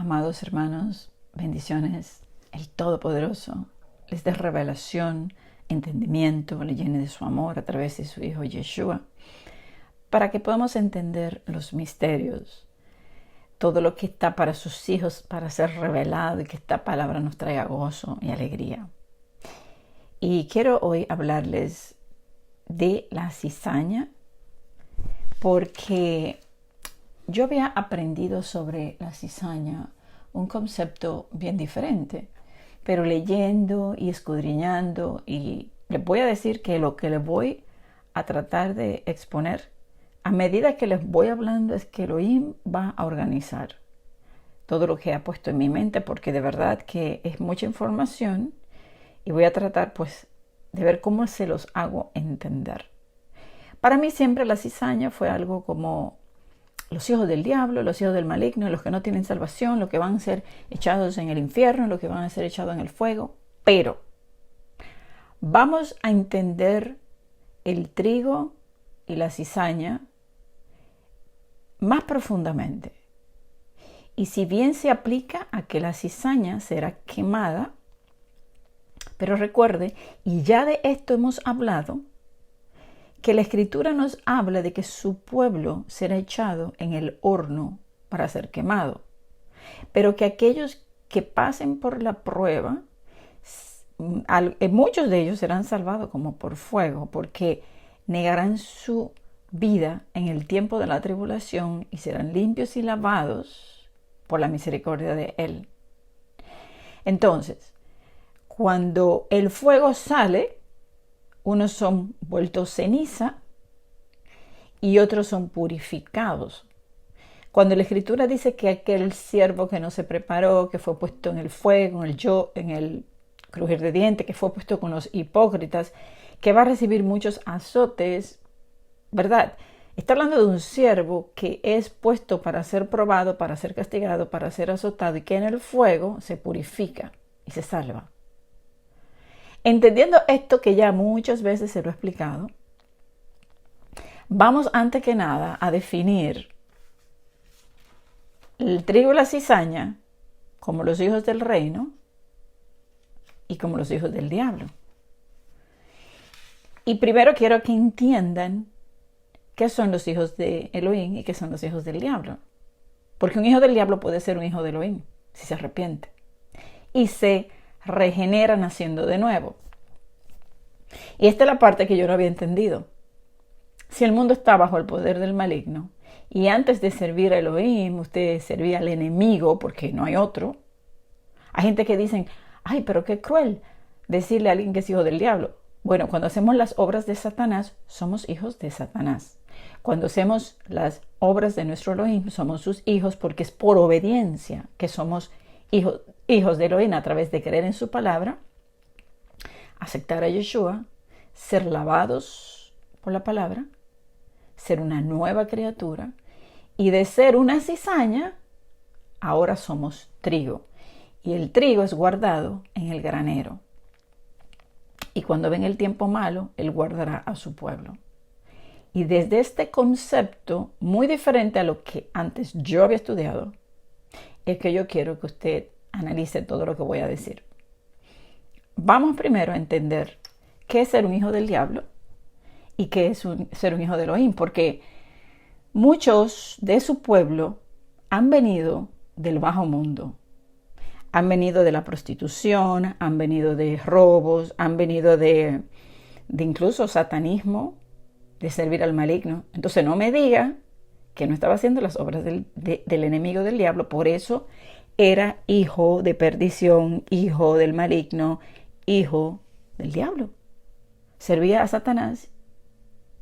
Amados hermanos, bendiciones. El Todopoderoso les dé revelación, entendimiento, le llene de su amor a través de su Hijo Yeshua, para que podamos entender los misterios, todo lo que está para sus hijos, para ser revelado, y que esta palabra nos traiga gozo y alegría. Y quiero hoy hablarles de la cizaña, porque yo había aprendido sobre la cizaña un concepto bien diferente, pero leyendo y escudriñando, y les voy a decir que lo que les voy a tratar de exponer, a medida que les voy hablando, es que Elohim va a organizar todo lo que ha puesto en mi mente, porque de verdad que es mucha información y voy a tratar pues de ver cómo se los hago entender. Para mí siempre la cizaña fue algo como los hijos del diablo, los hijos del maligno, los que no tienen salvación, los que van a ser echados en el infierno, los que van a ser echados en el fuego. Pero vamos a entender el trigo y la cizaña más profundamente. Y si bien se aplica a que la cizaña será quemada, pero recuerde, y ya de esto hemos hablado, que la Escritura nos habla de que su pueblo será echado en el horno para ser quemado, pero que aquellos que pasen por la prueba, muchos de ellos serán salvados como por fuego, porque negarán su vida en el tiempo de la tribulación y serán limpios y lavados por la misericordia de Él. Entonces, cuando el fuego sale, unos son vueltos ceniza y otros son purificados. Cuando la Escritura dice que aquel siervo que no se preparó, que fue puesto en el fuego, en el crujir de dientes, que fue puesto con los hipócritas, que va a recibir muchos azotes, ¿verdad? Está hablando de un siervo que es puesto para ser probado, para ser castigado, para ser azotado, y que en el fuego se purifica y se salva. Entendiendo esto, que ya muchas veces se lo he explicado, vamos antes que nada a definir el trigo y la cizaña como los hijos del reino y como los hijos del diablo. Y primero quiero que entiendan qué son los hijos de Elohim y qué son los hijos del diablo. Porque un hijo del diablo puede ser un hijo de Elohim si se arrepiente y se regenera naciendo de nuevo. Y esta es la parte que yo no había entendido. Si el mundo está bajo el poder del maligno y antes de servir a Elohim usted servía al enemigo, porque no hay otro, hay gente que dicen, ay, pero qué cruel decirle a alguien que es hijo del diablo. Bueno, cuando hacemos las obras de Satanás, somos hijos de Satanás. Cuando hacemos las obras de nuestro Elohim, somos sus hijos, porque es por obediencia que somos hijos de Elohim, a través de creer en su palabra, aceptar a Yeshua, ser lavados por la palabra, ser una nueva criatura, y de ser una cizaña, ahora somos trigo. Y el trigo es guardado en el granero. Y cuando ven el tiempo malo, Él guardará a su pueblo. Y desde este concepto, muy diferente a lo que antes yo había estudiado, es que yo quiero que usted analice todo lo que voy a decir. Vamos primero a entender qué es ser un hijo del diablo y qué es ser un hijo de Elohim, porque muchos de su pueblo han venido del bajo mundo. Han venido de la prostitución, han venido de robos, han venido de incluso satanismo, de servir al maligno. Entonces no me diga que no estaba haciendo las obras del enemigo del diablo, por eso era hijo de perdición, hijo del maligno, hijo del diablo. Servía a Satanás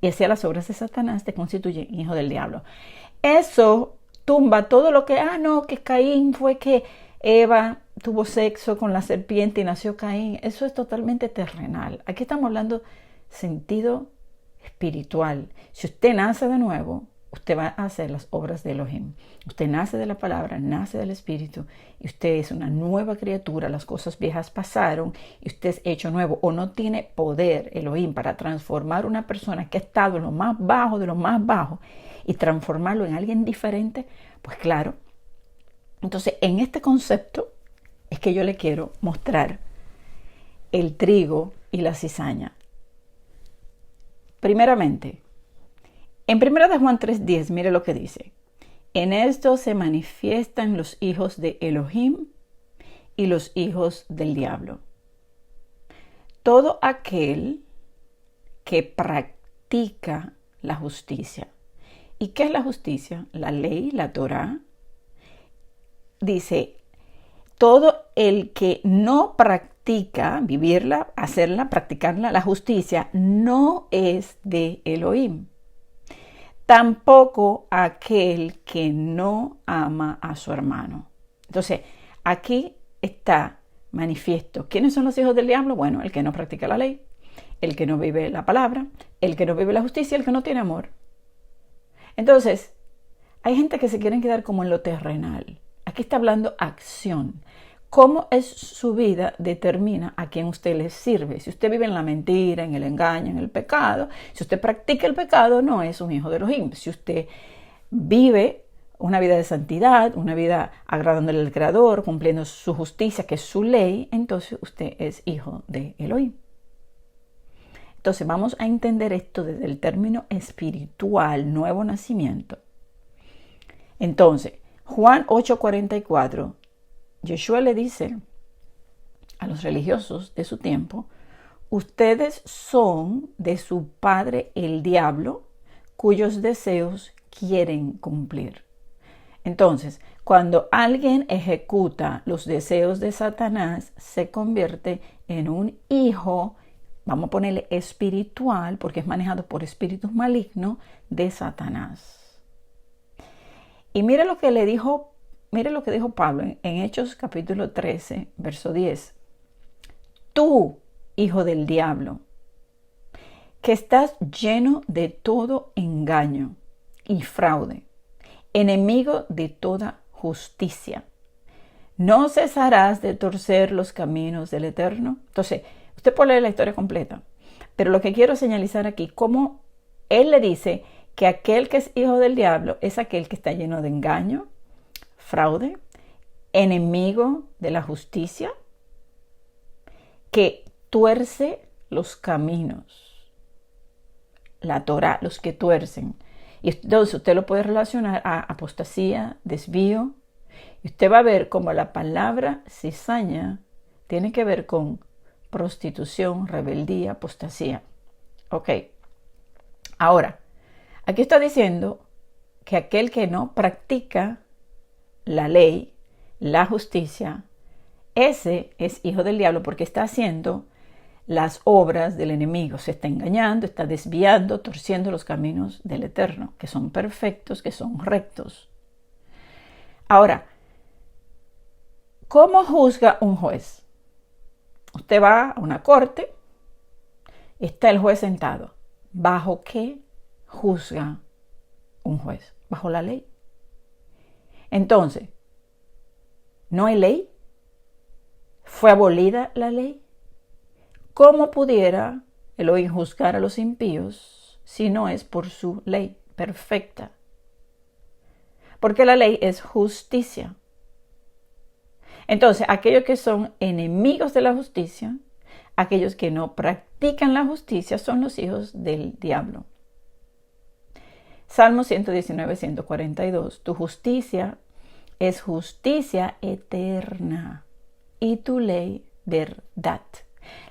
y hacía las obras de Satanás, te constituye hijo del diablo. Eso tumba todo lo que, que Caín fue que Eva tuvo sexo con la serpiente y nació Caín. Eso es totalmente terrenal. Aquí estamos hablando sentido espiritual. Si usted nace de nuevo, usted va a hacer las obras de Elohim. Usted nace de la palabra, nace del Espíritu, y usted es una nueva criatura. Las cosas viejas pasaron y usted es hecho nuevo. O no tiene poder Elohim para transformar una persona que ha estado en lo más bajo de lo más bajo y transformarlo en alguien diferente. Pues claro, Entonces, en este concepto es que yo le quiero mostrar el trigo y la cizaña. Primeramente, en 1 de Juan 3:10, mire lo que dice. En esto se manifiestan los hijos de Elohim y los hijos del diablo. Todo aquel que practica la justicia. ¿Y qué es la justicia? La ley, la Torá. Dice, todo el que no practica, vivirla, hacerla, practicarla, la justicia, no es de Elohim. Tampoco aquel que no ama a su hermano. Entonces, aquí está manifiesto. ¿Quiénes son los hijos del diablo? Bueno, el que no practica la ley, el que no vive la palabra, el que no vive la justicia, el que no tiene amor. Entonces, hay gente que se quieren quedar como en lo terrenal. Aquí está hablando acción. Cómo es su vida determina a quién usted le sirve. Si usted vive en la mentira, en el engaño, en el pecado, si usted practica el pecado, no es un hijo de Elohim. Si usted vive una vida de santidad, una vida agradándole al Creador, cumpliendo su justicia, que es su ley, entonces usted es hijo de Elohim. Entonces vamos a entender esto desde el término espiritual, nuevo nacimiento. Entonces, Juan 8:44, Yeshua le dice a los religiosos de su tiempo, ustedes son de su padre el diablo, cuyos deseos quieren cumplir. Entonces, cuando alguien ejecuta los deseos de Satanás, se convierte en un hijo, vamos a ponerle espiritual, porque es manejado por espíritus malignos de Satanás. Y mire lo que dijo Pablo en Hechos capítulo 13, verso 10. Tú, hijo del diablo, que estás lleno de todo engaño y fraude, enemigo de toda justicia, ¿no cesarás de torcer los caminos del Eterno? Entonces, usted puede leer la historia completa, pero lo que quiero señalizar aquí, cómo él le dice que aquel que es hijo del diablo es aquel que está lleno de engaño, fraude, enemigo de la justicia, que tuerce los caminos. La Torá, los que tuercen. Y entonces usted lo puede relacionar a apostasía, desvío. Y usted va a ver cómo la palabra cizaña tiene que ver con prostitución, rebeldía, apostasía. Ok. Ahora, aquí está diciendo que aquel que no practica la ley, la justicia, ese es hijo del diablo porque está haciendo las obras del enemigo. Se está engañando, está desviando, torciendo los caminos del Eterno, que son perfectos, que son rectos. Ahora, ¿cómo juzga un juez? Usted va a una corte, está el juez sentado. ¿Bajo qué juzga un juez? Bajo la ley. Entonces, ¿no hay ley? ¿Fue abolida la ley? ¿Cómo pudiera Elohim juzgar a los impíos si no es por su ley perfecta? Porque la ley es justicia. Entonces, aquellos que son enemigos de la justicia, aquellos que no practican la justicia, son los hijos del diablo. Salmo 119, 142. Tu justicia es justicia eterna y tu ley verdad.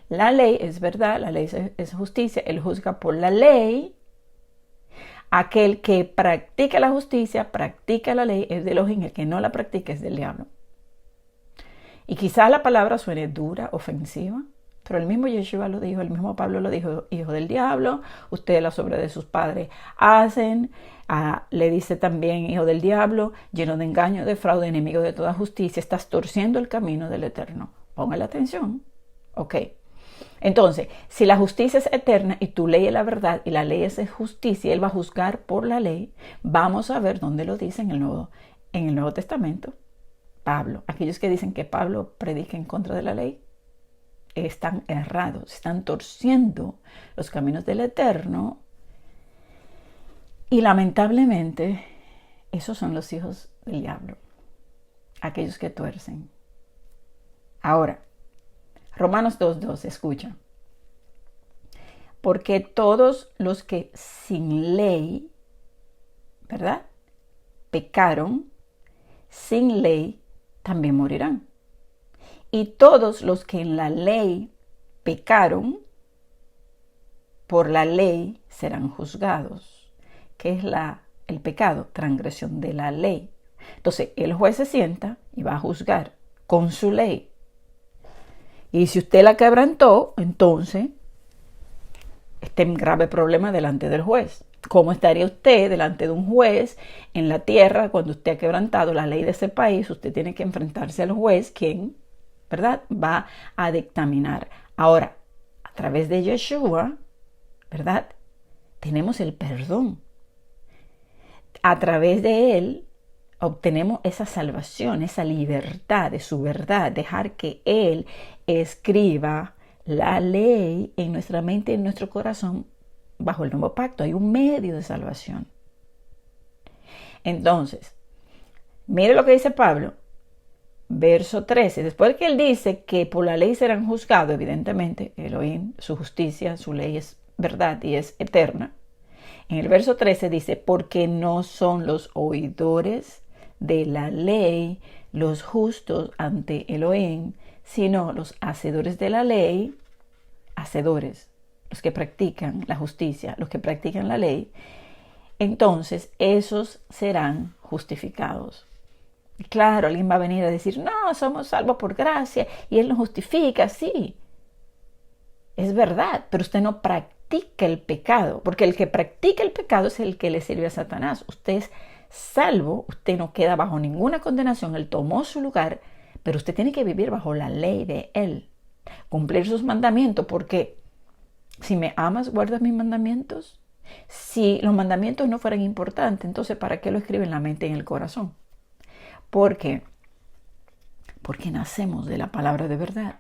La ley es verdad, la ley es justicia, él juzga por la ley. Aquel que practica la justicia, practica la ley, es de Elohim, el que no la practica es del diablo. Y quizás la palabra suene dura, ofensiva, pero el mismo Yeshua lo dijo, el mismo Pablo lo dijo, hijo del diablo, ustedes las obras de sus padres hacen. Le dice también, hijo del diablo, lleno de engaño, de fraude, enemigo de toda justicia, estás torciendo el camino del Eterno. Póngale atención. Ok. Entonces, si la justicia es eterna y tu ley es la verdad y la ley es justicia, él va a juzgar por la ley. Vamos a ver dónde lo dice en el Nuevo Testamento. Pablo, aquellos que dicen que Pablo predica en contra de la ley, están errados, están torciendo los caminos del Eterno. Y lamentablemente, esos son los hijos del diablo. aquellos que tuercen. Ahora, Romanos 2:2, escucha. Porque todos los que sin ley, ¿verdad?, pecaron, sin ley también morirán. Y todos los que en la ley pecaron, por la ley serán juzgados. ¿Qué es el pecado? Transgresión de la ley. Entonces, el juez se sienta y va a juzgar con su ley. Y si usted la quebrantó, entonces está en grave problema delante del juez. ¿Cómo estaría usted delante de un juez en la tierra cuando usted ha quebrantado la ley de ese país? Usted tiene que enfrentarse al juez, quien, ¿verdad?, va a dictaminar. Ahora, a través de Yeshua, ¿verdad?, tenemos el perdón. A través de él obtenemos esa salvación, esa libertad de su verdad, dejar que él escriba la ley en nuestra mente y en nuestro corazón bajo el nuevo pacto. Hay un medio de salvación. Entonces, mire lo que dice Pablo, verso 13. Después que él dice que por la ley serán juzgados, evidentemente, Elohim, su justicia, su ley es verdad y es eterna. En el verso 13 dice, porque no son los oidores de la ley los justos ante Elohim, sino los hacedores de la ley, hacedores, los que practican la justicia, los que practican la ley, entonces esos serán justificados. Y claro, alguien va a venir a decir, no, somos salvos por gracia y Él nos justifica, sí, es verdad, pero usted no practica el pecado, porque el que practica el pecado es el que le sirve a Satanás. Usted es salvo, usted no queda bajo ninguna condenación, Él tomó su lugar, pero usted tiene que vivir bajo la ley de Él, cumplir sus mandamientos, porque si me amas, guardas mis mandamientos. Si los mandamientos no fueran importantes, entonces ¿para qué lo escribe en la mente y en el corazón? ¿Por qué? Porque nacemos de la palabra de verdad.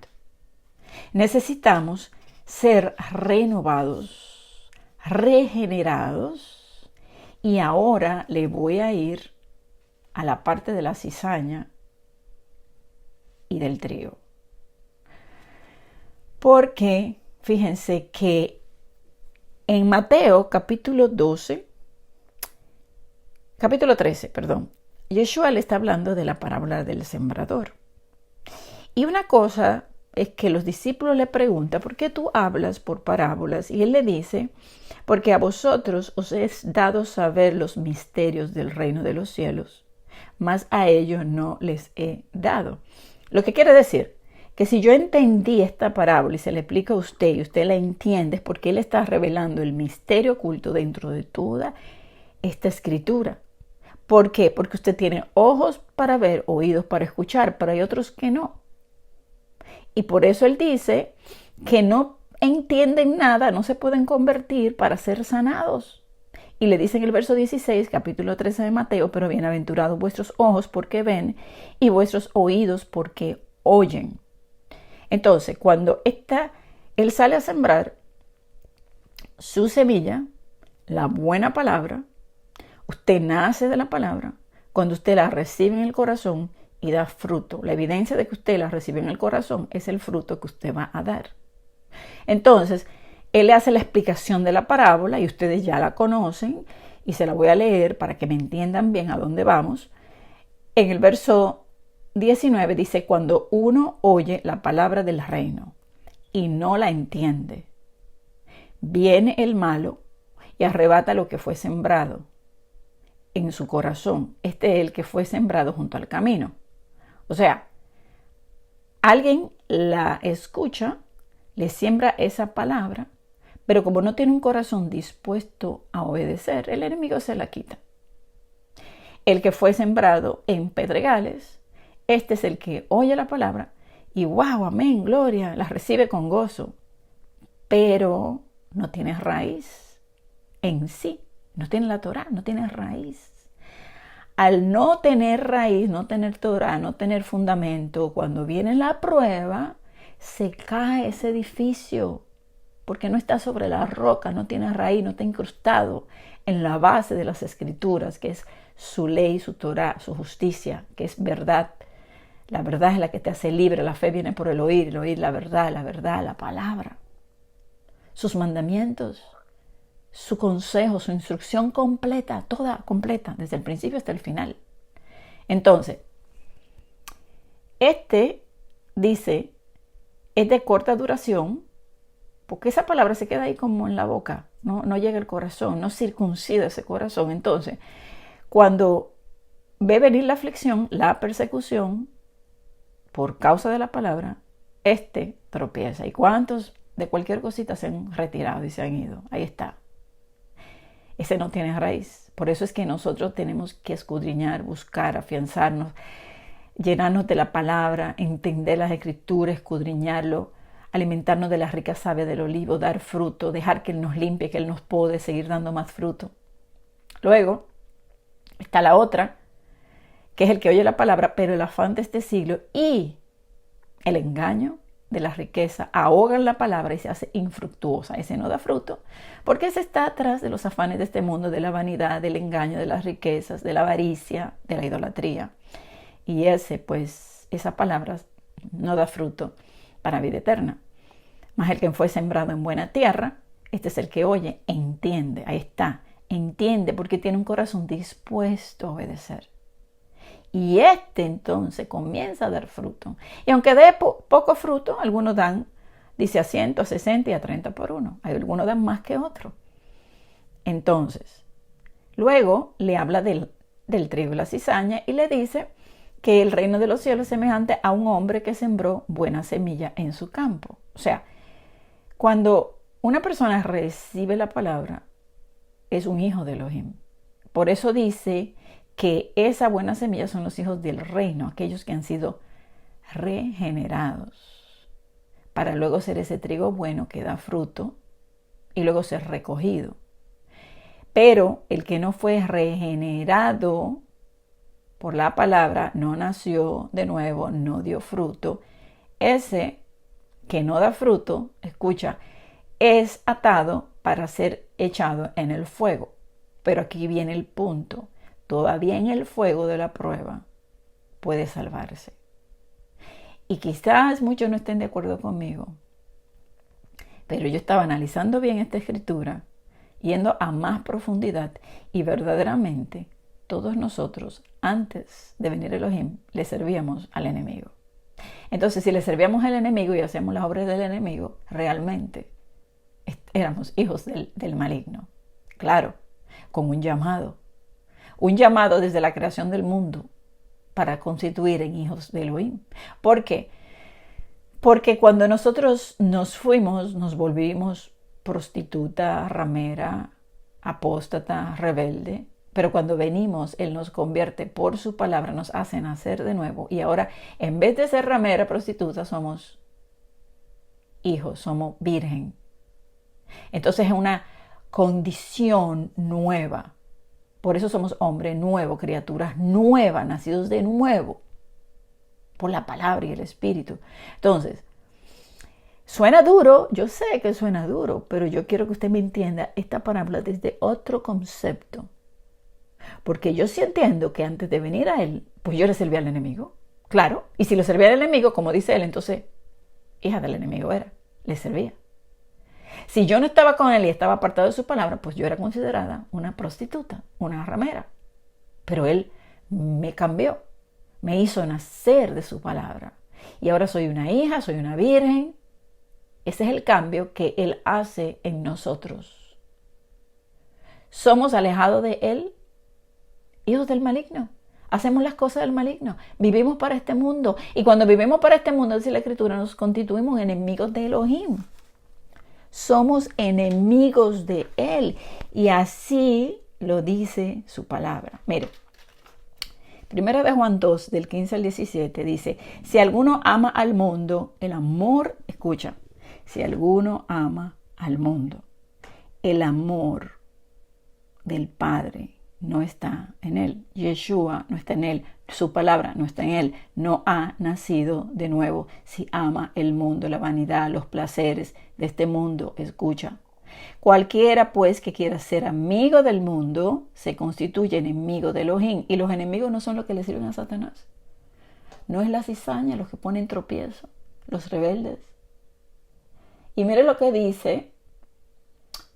Necesitamos ser renovados, regenerados, y ahora le voy a ir a la parte de la cizaña y del trigo. Porque fíjense que en Mateo capítulo 13, Yeshua le está hablando de la parábola del sembrador. Y una cosa es que los discípulos le preguntan, ¿por qué tú hablas por parábolas? Y él le dice, porque a vosotros os es dado saber los misterios del reino de los cielos, mas a ellos no les he dado. Lo que quiere decir que si yo entendí esta parábola y se la explica a usted y usted la entiende, es porque él está revelando el misterio oculto dentro de toda esta escritura. ¿Por qué? Porque usted tiene ojos para ver, oídos para escuchar, pero hay otros que no. Y por eso él dice que no entienden nada, no se pueden convertir para ser sanados. Y le dice en el verso 16, capítulo 13 de Mateo, pero bienaventurados vuestros ojos porque ven y vuestros oídos porque oyen. Entonces, cuando él sale a sembrar su semilla, la buena palabra, usted nace de la palabra, cuando usted la recibe en el corazón y da fruto. La evidencia de que usted la recibe en el corazón es el fruto que usted va a dar. Entonces, él le hace la explicación de la parábola y ustedes ya la conocen y se la voy a leer para que me entiendan bien a dónde vamos. En el verso 19 dice, cuando uno oye la palabra del reino y no la entiende, viene el malo y arrebata lo que fue sembrado en su corazón. Este es el que fue sembrado junto al camino. O sea, alguien la escucha, le siembra esa palabra, pero como no tiene un corazón dispuesto a obedecer, el enemigo se la quita. El que fue sembrado en pedregales, este es el que oye la palabra y wow, amén, gloria, la recibe con gozo, pero no tiene raíz en sí, no tiene la Torá, no tiene raíz. Al no tener raíz, no tener Torá, no tener fundamento, cuando viene la prueba, se cae ese edificio, porque no está sobre la roca, no tiene raíz, no está incrustado en la base de las escrituras, que es su ley, su Torá, su justicia, que es verdad, La verdad es la que te hace libre. La fe viene por el oír la verdad, la palabra. Sus mandamientos, su consejo, su instrucción completa, toda completa, desde el principio hasta el final. Entonces, dice, es de corta duración, porque esa palabra se queda ahí como en la boca, no llega al corazón, no circuncida ese corazón. Entonces, cuando ve venir la aflicción, la persecución, por causa de la palabra, tropieza. ¿Y cuántos de cualquier cosita se han retirado y se han ido? Ahí está. Ese no tiene raíz. Por eso es que nosotros tenemos que escudriñar, buscar, afianzarnos, llenarnos de la palabra, entender las escrituras, escudriñarlo, alimentarnos de la rica savia del olivo, dar fruto, dejar que Él nos limpie, que Él nos pode, seguir dando más fruto. Luego está la otra, que es el que oye la palabra, pero el afán de este siglo y el engaño de la riqueza ahogan la palabra y se hace infructuosa. Ese no da fruto, porque ese está atrás de los afanes de este mundo, de la vanidad, del engaño, de las riquezas, de la avaricia, de la idolatría. Y esa palabra no da fruto para vida eterna. Mas el que fue sembrado en buena tierra, este es el que oye, entiende, ahí está, entiende porque tiene un corazón dispuesto a obedecer. Y entonces comienza a dar fruto. Y aunque dé poco fruto, algunos dan, dice a 100, a 60 y a 30 por uno. Hay algunos dan más que otros. Entonces, luego le habla del trigo y la cizaña y le dice que el reino de los cielos es semejante a un hombre que sembró buena semilla en su campo. O sea, cuando una persona recibe la palabra, es un hijo de Elohim. Por eso dice que esa buena semilla son los hijos del reino, aquellos que han sido regenerados, para luego ser ese trigo bueno que da fruto y luego ser recogido. Pero el que no fue regenerado por la palabra, no nació de nuevo, no dio fruto, ese que no da fruto, escucha, es atado para ser echado en el fuego. Pero aquí viene el punto. Todavía en el fuego de la prueba puede salvarse. Y quizás muchos no estén de acuerdo conmigo, pero yo estaba analizando bien esta escritura, yendo a más profundidad, y verdaderamente todos nosotros, antes de venir Elohim, le servíamos al enemigo. Entonces, si le servíamos al enemigo y hacíamos las obras del enemigo, realmente éramos hijos del maligno. Claro, con un llamado desde la creación del mundo para constituir en hijos de Elohim. ¿Por qué? Porque cuando nosotros nos fuimos, nos volvimos prostituta, ramera, apóstata, rebelde. Pero cuando venimos, Él nos convierte por su palabra, nos hace nacer de nuevo. Y ahora, en vez de ser ramera, prostituta, somos hijos, somos virgen. Entonces es una condición nueva. Por eso somos hombres nuevos, criaturas nuevas, nacidos de nuevo, por la palabra y el Espíritu. Entonces, suena duro, yo sé que suena duro, pero yo quiero que usted me entienda esta parábola desde otro concepto. Porque yo sí entiendo que antes de venir a Él, pues yo le servía al enemigo. Claro, y si le servía al enemigo, como dice Él, entonces, hija del enemigo era, le servía. Si yo no estaba con Él y estaba apartado de su palabra, pues yo era considerada una prostituta, una ramera. Pero Él me cambió, me hizo nacer de su palabra. Y ahora soy una hija, soy una virgen. Ese es el cambio que Él hace en nosotros. Somos alejados de Él, hijos del maligno. Hacemos las cosas del maligno. Vivimos para este mundo. Y cuando vivimos para este mundo, dice la Escritura, nos constituimos enemigos de Elohim. Somos enemigos de Él. Y así lo dice su palabra. Mire, Primera de Juan 2, del 15 al 17, dice, si alguno ama al mundo, el amor, escucha, si alguno ama al mundo, el amor del Padre no está en él. Yeshua no está en él. Su palabra no está en él. No ha nacido de nuevo. Si ama el mundo, la vanidad, los placeres de este mundo, escucha. Cualquiera pues que quiera ser amigo del mundo se constituye enemigo de Elohim. Y los enemigos no son los que le sirven a Satanás. No es la cizaña los que ponen tropiezo, los rebeldes. Y mire lo que dice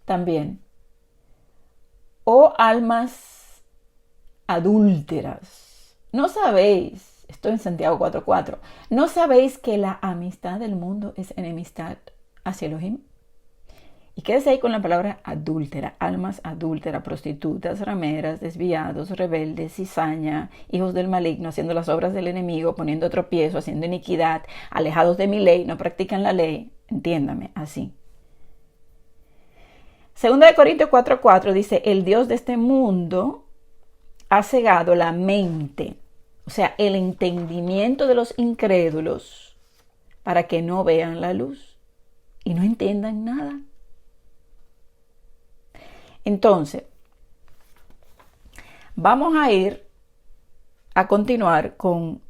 también. Oh almas adúlteras, ¿no sabéis? Estoy en Santiago 4:4. ¿No sabéis que la amistad del mundo es enemistad hacia Elohim? Y quédese ahí con la palabra adúltera, almas adúlteras, prostitutas, rameras, desviados, rebeldes, cizaña, hijos del maligno, haciendo las obras del enemigo, poniendo tropiezo, haciendo iniquidad, alejados de mi ley, no practican la ley. Entiéndame, así. Segunda de Corintios 4:4 dice, el Dios de este mundo ha cegado la mente, o sea, el entendimiento de los incrédulos para que no vean la luz y no entiendan nada. Entonces, vamos a ir a continuar con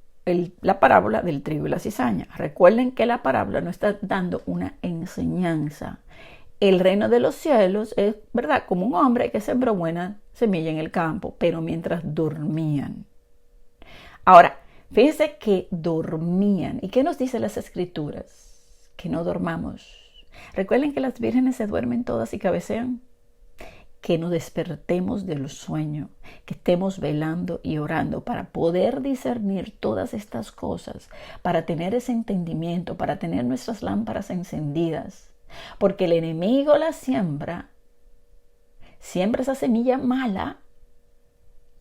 la parábola del trigo y la cizaña. Recuerden que la parábola nos está dando una enseñanza. El reino de los cielos es, ¿verdad?, como un hombre que sembró buena semilla en el campo, pero mientras dormían. Ahora, fíjense que dormían. ¿Y qué nos dicen las escrituras? Que no dormamos. Recuerden que las vírgenes se duermen todas y cabecean. Que nos despertemos del sueño, que estemos velando y orando para poder discernir todas estas cosas, para tener ese entendimiento, para tener nuestras lámparas encendidas. Porque el enemigo la siembra esa semilla mala.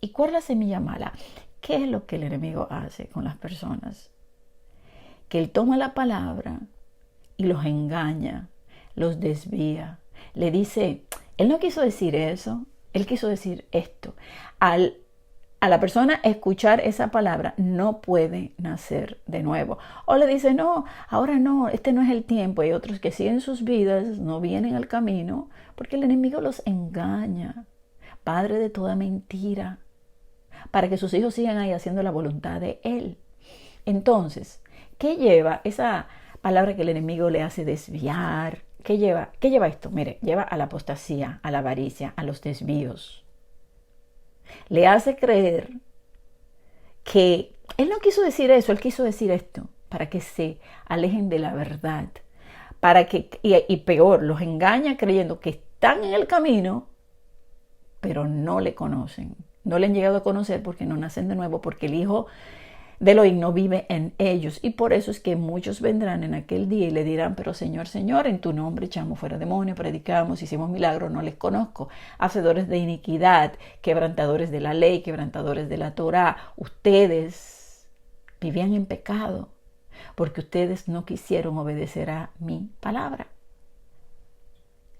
¿Y cuál es la semilla mala? ¿Qué es lo que el enemigo hace con las personas? Que él toma la palabra y los engaña, los desvía, le dice, él no quiso decir eso, él quiso decir esto. A la persona escuchar esa palabra no puede nacer de nuevo. O le dice, no, ahora no, este no es el tiempo. Hay otros que siguen sus vidas, no vienen al camino, porque el enemigo los engaña. Padre de toda mentira, para que sus hijos sigan ahí haciendo la voluntad de él. Entonces, ¿qué lleva esa palabra que el enemigo le hace desviar? ¿Qué lleva esto? Mire, lleva a la apostasía, a la avaricia, a los desvíos. Le hace creer que él no quiso decir eso, él quiso decir esto, para que se alejen de la verdad. Y peor, los engaña creyendo que están en el camino, pero no le conocen. No le han llegado a conocer porque no nacen de nuevo, porque el Hijo de Elohim no vive en ellos. Y por eso es que muchos vendrán en aquel día y le dirán, pero Señor, Señor, en tu nombre echamos fuera demonios, predicamos, hicimos milagros, no les conozco. Hacedores de iniquidad, quebrantadores de la ley, quebrantadores de la Torá. Ustedes vivían en pecado porque ustedes no quisieron obedecer a mi palabra,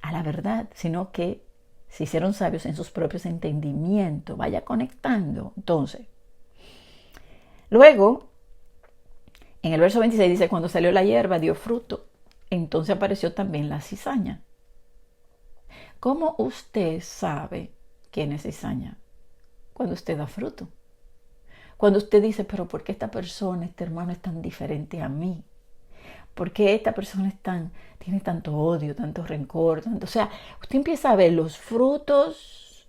a la verdad, sino que se hicieron sabios en sus propios entendimientos. Vaya conectando. Entonces, luego, en el verso 26 dice, cuando salió la hierba dio fruto, entonces apareció también la cizaña. ¿Cómo usted sabe quién es cizaña? Cuando usted da fruto. Cuando usted dice, pero ¿por qué esta persona, este hermano es tan diferente a mí? ¿Por qué esta persona tiene tanto odio, tanto rencor? O sea, usted empieza a ver los frutos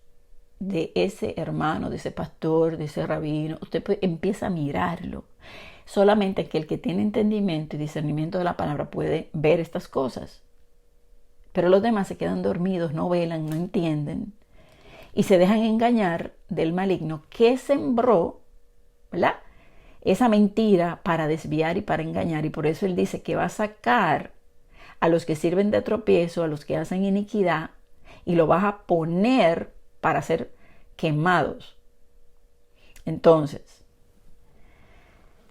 de ese hermano, de ese pastor, de ese rabino. Usted empieza a mirarlo. Solamente aquel que tiene entendimiento y discernimiento de la palabra puede ver estas cosas. Pero los demás se quedan dormidos, no velan, no entienden. Y se dejan engañar del maligno que sembró, ¿verdad?, esa mentira para desviar y para engañar. Y por eso él dice que va a sacar a los que sirven de tropiezo, a los que hacen iniquidad, y lo vas a poner para ser quemados. Entonces,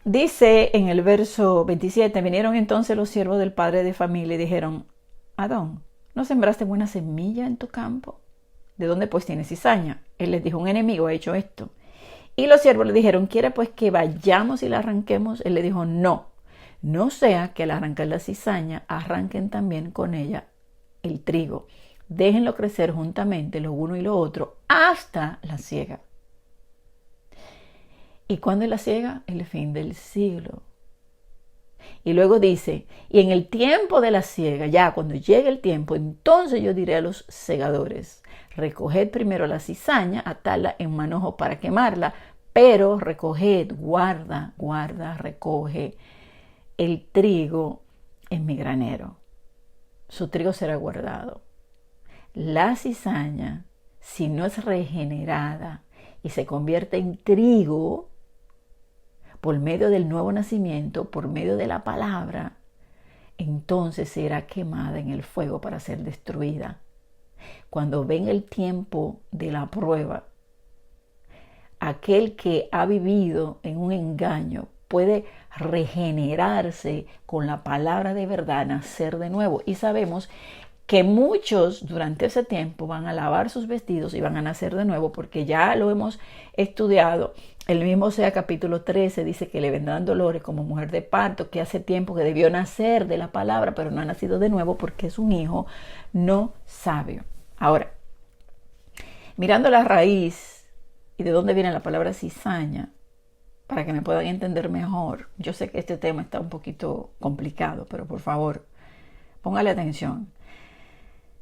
dice en el verso 27, vinieron entonces los siervos del padre de familia y dijeron, Adón, ¿no sembraste buena semilla en tu campo? ¿De dónde pues tienes cizaña? Él les dijo, un enemigo ha hecho esto. Y los siervos le dijeron, ¿quiere pues que vayamos y la arranquemos? Él le dijo, no sea que al arrancar la cizaña arranquen también con ella el trigo. Déjenlo crecer juntamente lo uno y lo otro hasta la siega. ¿Y cuándo es la siega? El fin del siglo. Y luego dice, y en el tiempo de la siega, ya cuando llegue el tiempo, entonces yo diré a los segadores, recoged primero la cizaña, atadla en manojo para quemarla, Pero recoged, guarda, recoge el trigo en mi granero. Su trigo será guardado. La cizaña, si no es regenerada y se convierte en trigo por medio del nuevo nacimiento, por medio de la palabra, entonces será quemada en el fuego para ser destruida. Cuando ven el tiempo de la prueba, aquel que ha vivido en un engaño puede regenerarse con la palabra de verdad, nacer de nuevo. Y sabemos que muchos durante ese tiempo van a lavar sus vestidos y van a nacer de nuevo, porque ya lo hemos estudiado. El mismo Osea capítulo 13 dice que le vendrán dolores como mujer de parto, que hace tiempo que debió nacer de la palabra, pero no ha nacido de nuevo porque es un hijo no sabio. Ahora, mirando la raíz y de dónde viene la palabra cizaña, para que me puedan entender mejor. Yo sé que este tema está un poquito complicado, pero por favor, póngale atención.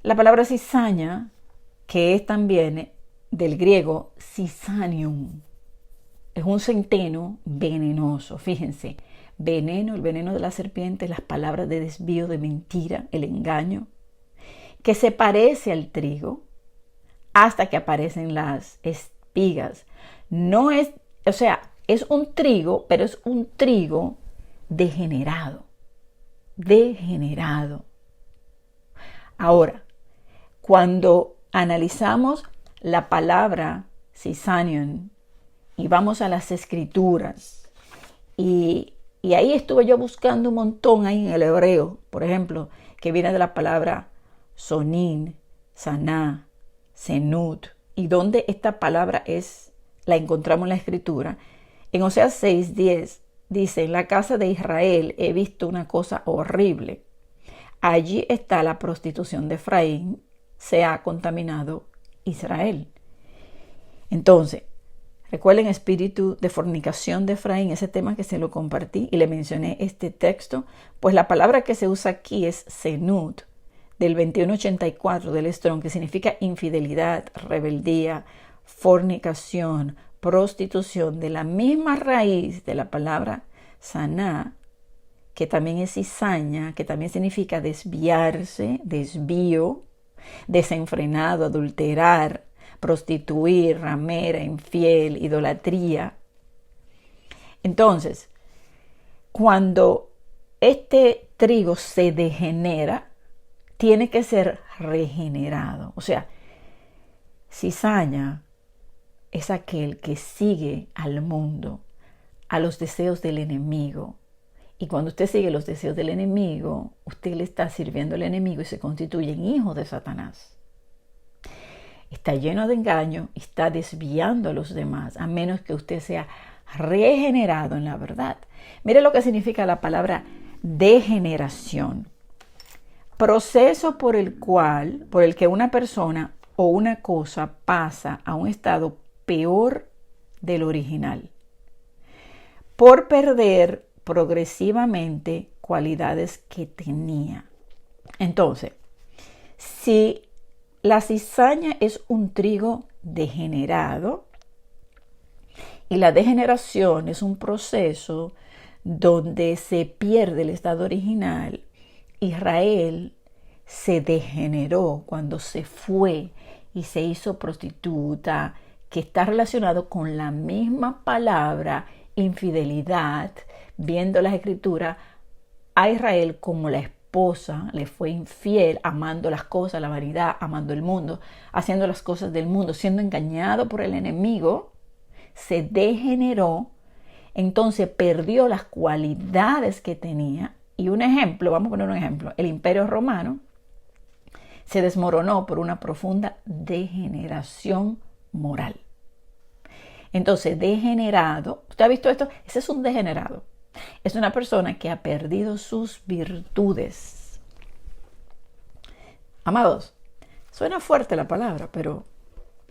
La palabra cizaña, que es también del griego cizanium, es un centeno venenoso. Fíjense, veneno, el veneno de la serpiente, las palabras de desvío, de mentira, el engaño, que se parece al trigo hasta que aparecen las espigas. No es, o sea, es un trigo, pero es un trigo degenerado. Degenerado. Ahora, cuando analizamos la palabra cizanium y vamos a las escrituras, y ahí estuve yo buscando un montón ahí en el hebreo, por ejemplo, que viene de la palabra sonin, saná, senut, y donde esta palabra la encontramos en la escritura. En Oseas 6:10 dice: en la casa de Israel he visto una cosa horrible. Allí está la prostitución de Efraín, se ha contaminado Israel. Entonces, recuerden espíritu de fornicación de Efraín, ese tema que se lo compartí y le mencioné este texto. Pues la palabra que se usa aquí es senut, del 2184 del Strong, que significa infidelidad, rebeldía, fornicación, prostitución, de la misma raíz de la palabra saná, que también es cizaña, que también significa desviarse, desvío, desenfrenado, adulterar, prostituir, ramera, infiel, idolatría. Entonces, cuando este trigo se degenera, tiene que ser regenerado. O sea, cizaña es aquel que sigue al mundo, a los deseos del enemigo. Y cuando usted sigue los deseos del enemigo, usted le está sirviendo al enemigo y se constituye en hijo de Satanás. Está lleno de engaño y está desviando a los demás, a menos que usted sea regenerado en la verdad. Mire lo que significa la palabra degeneración. Proceso por el que una persona o una cosa pasa a un estado peor del original, por perder progresivamente cualidades que tenía. Entonces, si la cizaña es un trigo degenerado, y la degeneración es un proceso donde se pierde el estado original, Israel se degeneró cuando se fue y se hizo prostituta, que está relacionado con la misma palabra infidelidad, viendo las escrituras, a Israel como la esposa le fue infiel, amando las cosas, la vanidad, amando el mundo, haciendo las cosas del mundo, siendo engañado por el enemigo, se degeneró, entonces perdió las cualidades que tenía. Y un ejemplo, vamos a poner un ejemplo, el Imperio Romano se desmoronó por una profunda degeneración moral. Entonces, degenerado, ¿usted ha visto esto? Ese es un degenerado. Es una persona que ha perdido sus virtudes. Amados, suena fuerte la palabra, pero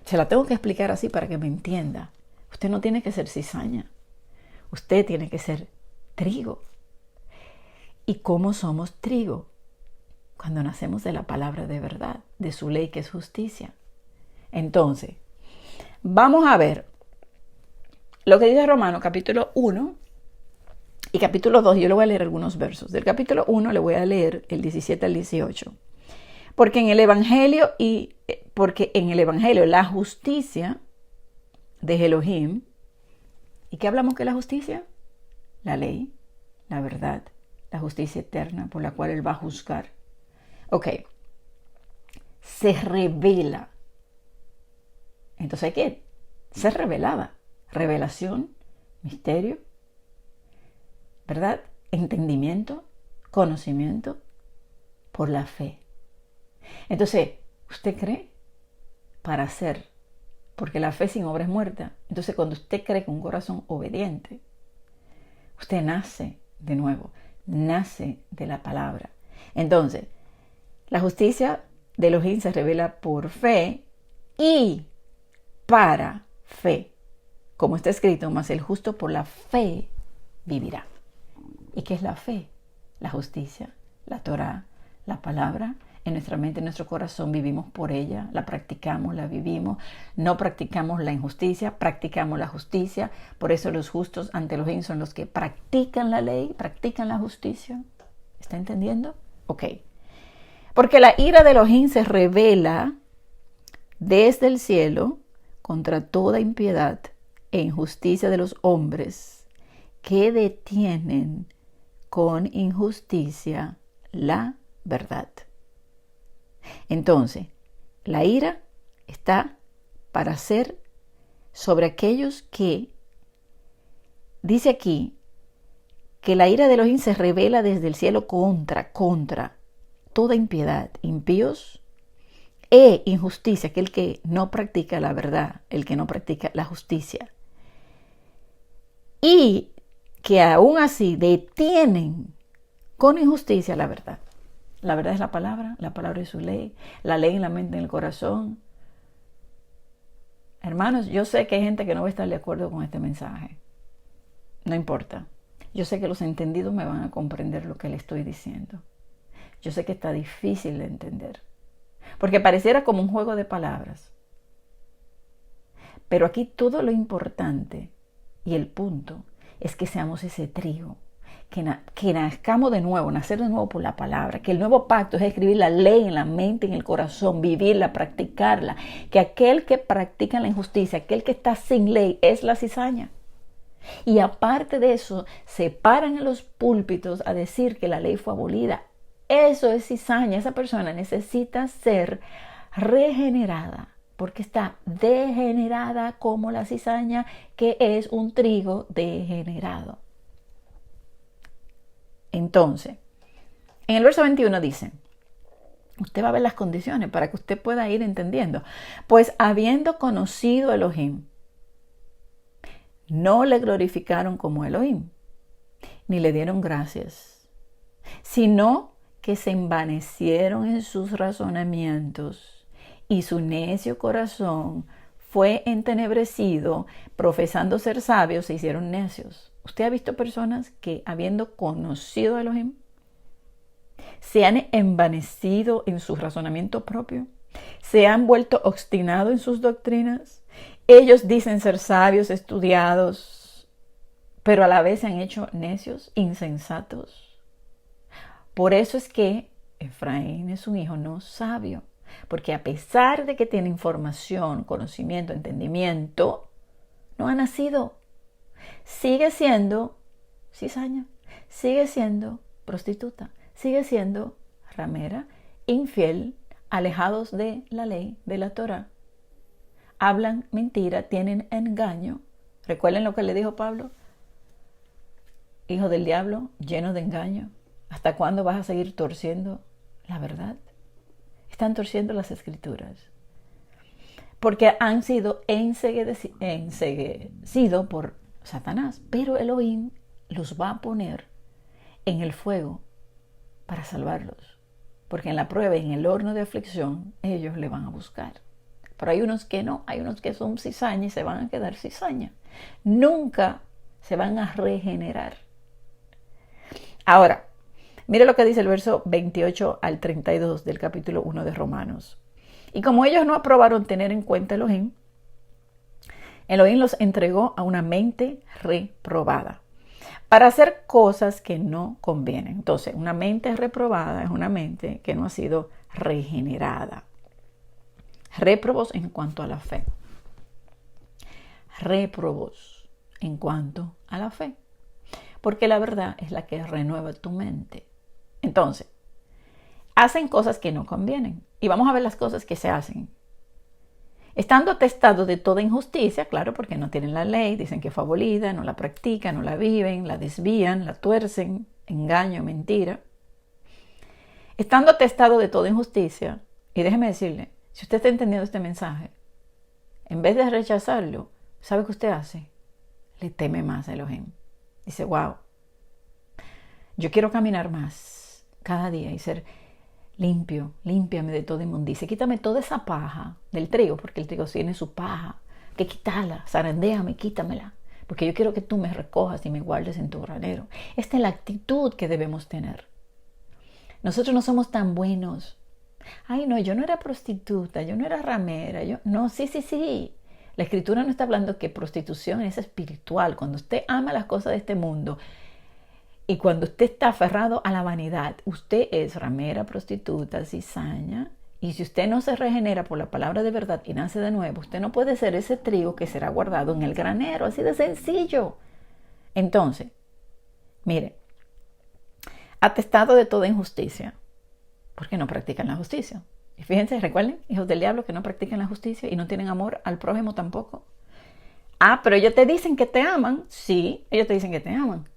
se la tengo que explicar así para que me entienda. Usted no tiene que ser cizaña. Usted tiene que ser trigo. ¿Y cómo somos trigo? Cuando nacemos de la palabra de verdad, de su ley que es justicia. Entonces, vamos a ver lo que dice Romanos capítulo 1 y capítulo 2, yo le voy a leer algunos versos. Del capítulo 1 le voy a leer el 17 al 18. Porque en el Evangelio la justicia de Elohim, ¿y qué hablamos que es la justicia? La ley, la verdad, la justicia eterna por la cual Él va a juzgar. Ok, se revela. Entonces hay que ser revelada. Revelación, misterio, ¿verdad? Entendimiento, conocimiento por la fe. Entonces, ¿usted cree? Para hacer, porque la fe sin obra es muerta. Entonces, cuando usted cree con un corazón obediente, usted nace de nuevo, nace de la palabra. Entonces, la justicia de Elohim se revela por fe y para fe. Como está escrito, mas el justo por la fe vivirá. ¿Y qué es la fe? La justicia, la Torá, la palabra. En nuestra mente, en nuestro corazón vivimos por ella, la practicamos, la vivimos. No practicamos la injusticia, practicamos la justicia. Por eso los justos ante Elohim son los que practican la ley, practican la justicia. ¿Está entendiendo? Ok. Porque la ira de Elohim se revela desde el cielo contra toda impiedad e injusticia de los hombres que detienen con injusticia la verdad. Entonces, la ira está para ser sobre aquellos que, dice aquí, que la ira de Elohim se revela desde el cielo contra toda impiedad, impíos e injusticia, aquel que no practica la verdad, el que no practica la justicia. Y que aún así detienen con injusticia la verdad. La verdad es la palabra es su ley, la ley en la mente y en el corazón. Hermanos, yo sé que hay gente que no va a estar de acuerdo con este mensaje. No importa. Yo sé que los entendidos me van a comprender lo que le estoy diciendo. Yo sé que está difícil de entender, porque pareciera como un juego de palabras. Pero aquí todo lo importante y el punto es que seamos ese trigo, que nazcamos de nuevo, nacer de nuevo por la palabra, que el nuevo pacto es escribir la ley en la mente, en el corazón, vivirla, practicarla, que aquel que practica la injusticia, aquel que está sin ley, es la cizaña. Y aparte de eso, se paran en los púlpitos a decir que la ley fue abolida. Eso es cizaña. Esa persona necesita ser regenerada, porque está degenerada como la cizaña, que es un trigo degenerado. Entonces, en el verso 21 dice, usted va a ver las condiciones para que usted pueda ir entendiendo. Pues habiendo conocido a Elohim, no le glorificaron como Elohim, ni le dieron gracias, sino que se envanecieron en sus razonamientos y su necio corazón fue entenebrecido, profesando ser sabios, se hicieron necios. ¿Usted ha visto personas que, habiendo conocido a Elohim, se han envanecido en su razonamiento propio? ¿Se han vuelto obstinados en sus doctrinas? Ellos dicen ser sabios, estudiados, pero a la vez se han hecho necios, insensatos. Por eso es que Efraín es un hijo no sabio, porque a pesar de que tiene información, conocimiento, entendimiento, no ha nacido. Sigue siendo cizaña, sigue siendo prostituta, sigue siendo ramera, infiel, alejados de la ley, de la Torá. Hablan mentira, tienen engaño. Recuerden lo que le dijo Pablo. Hijo del diablo, lleno de engaño. ¿Hasta cuándo vas a seguir torciendo la verdad? Están torciendo las escrituras, porque han sido enceguecidos por Satanás, pero Elohim los va a poner en el fuego para salvarlos, porque en la prueba, en el horno de aflicción, ellos le van a buscar. Pero hay unos que no, hay unos que son cizaña y se van a quedar cizaña. Nunca se van a regenerar. Ahora, mire lo que dice el verso 28 al 32 del capítulo 1 de Romanos. Y como ellos no aprobaron tener en cuenta Elohim, Elohim los entregó a una mente reprobada para hacer cosas que no convienen. Entonces, una mente reprobada es una mente que no ha sido regenerada. Réprobos en cuanto a la fe. Réprobos en cuanto a la fe. Porque la verdad es la que renueva tu mente. Entonces, hacen cosas que no convienen. Y vamos a ver las cosas que se hacen. Estando atestados de toda injusticia, claro, porque no tienen la ley, dicen que fue abolida, no la practican, no la viven, la desvían, la tuercen, engaño, mentira. Estando atestados de toda injusticia, y déjeme decirle, si usted está entendiendo este mensaje, en vez de rechazarlo, ¿sabe qué usted hace? Le teme más a Elohim. Dice, wow, yo quiero caminar más cada día y ser limpio, límpiame de toda inmundicia, quítame toda esa paja del trigo, porque el trigo tiene su paja, que quitarla, zarandéame, quítamela, porque yo quiero que tú me recojas y me guardes en tu granero. Esta es la actitud que debemos tener. Nosotros no somos tan buenos. Ay, no, yo no era prostituta, yo no era ramera, no, sí. La Escritura no está hablando que prostitución es espiritual. Cuando usted ama las cosas de este mundo y cuando usted está aferrado a la vanidad, usted es ramera, prostituta, cizaña. Y si usted no se regenera por la palabra de verdad y nace de nuevo, usted no puede ser ese trigo que será guardado en el granero. Así de sencillo. Entonces, mire, atestado de toda injusticia, porque no practican la justicia. Y fíjense, recuerden, hijos del diablo que no practican la justicia y no tienen amor al prójimo tampoco. Pero ellos te dicen que te aman. Sí, ellos te dicen que te aman.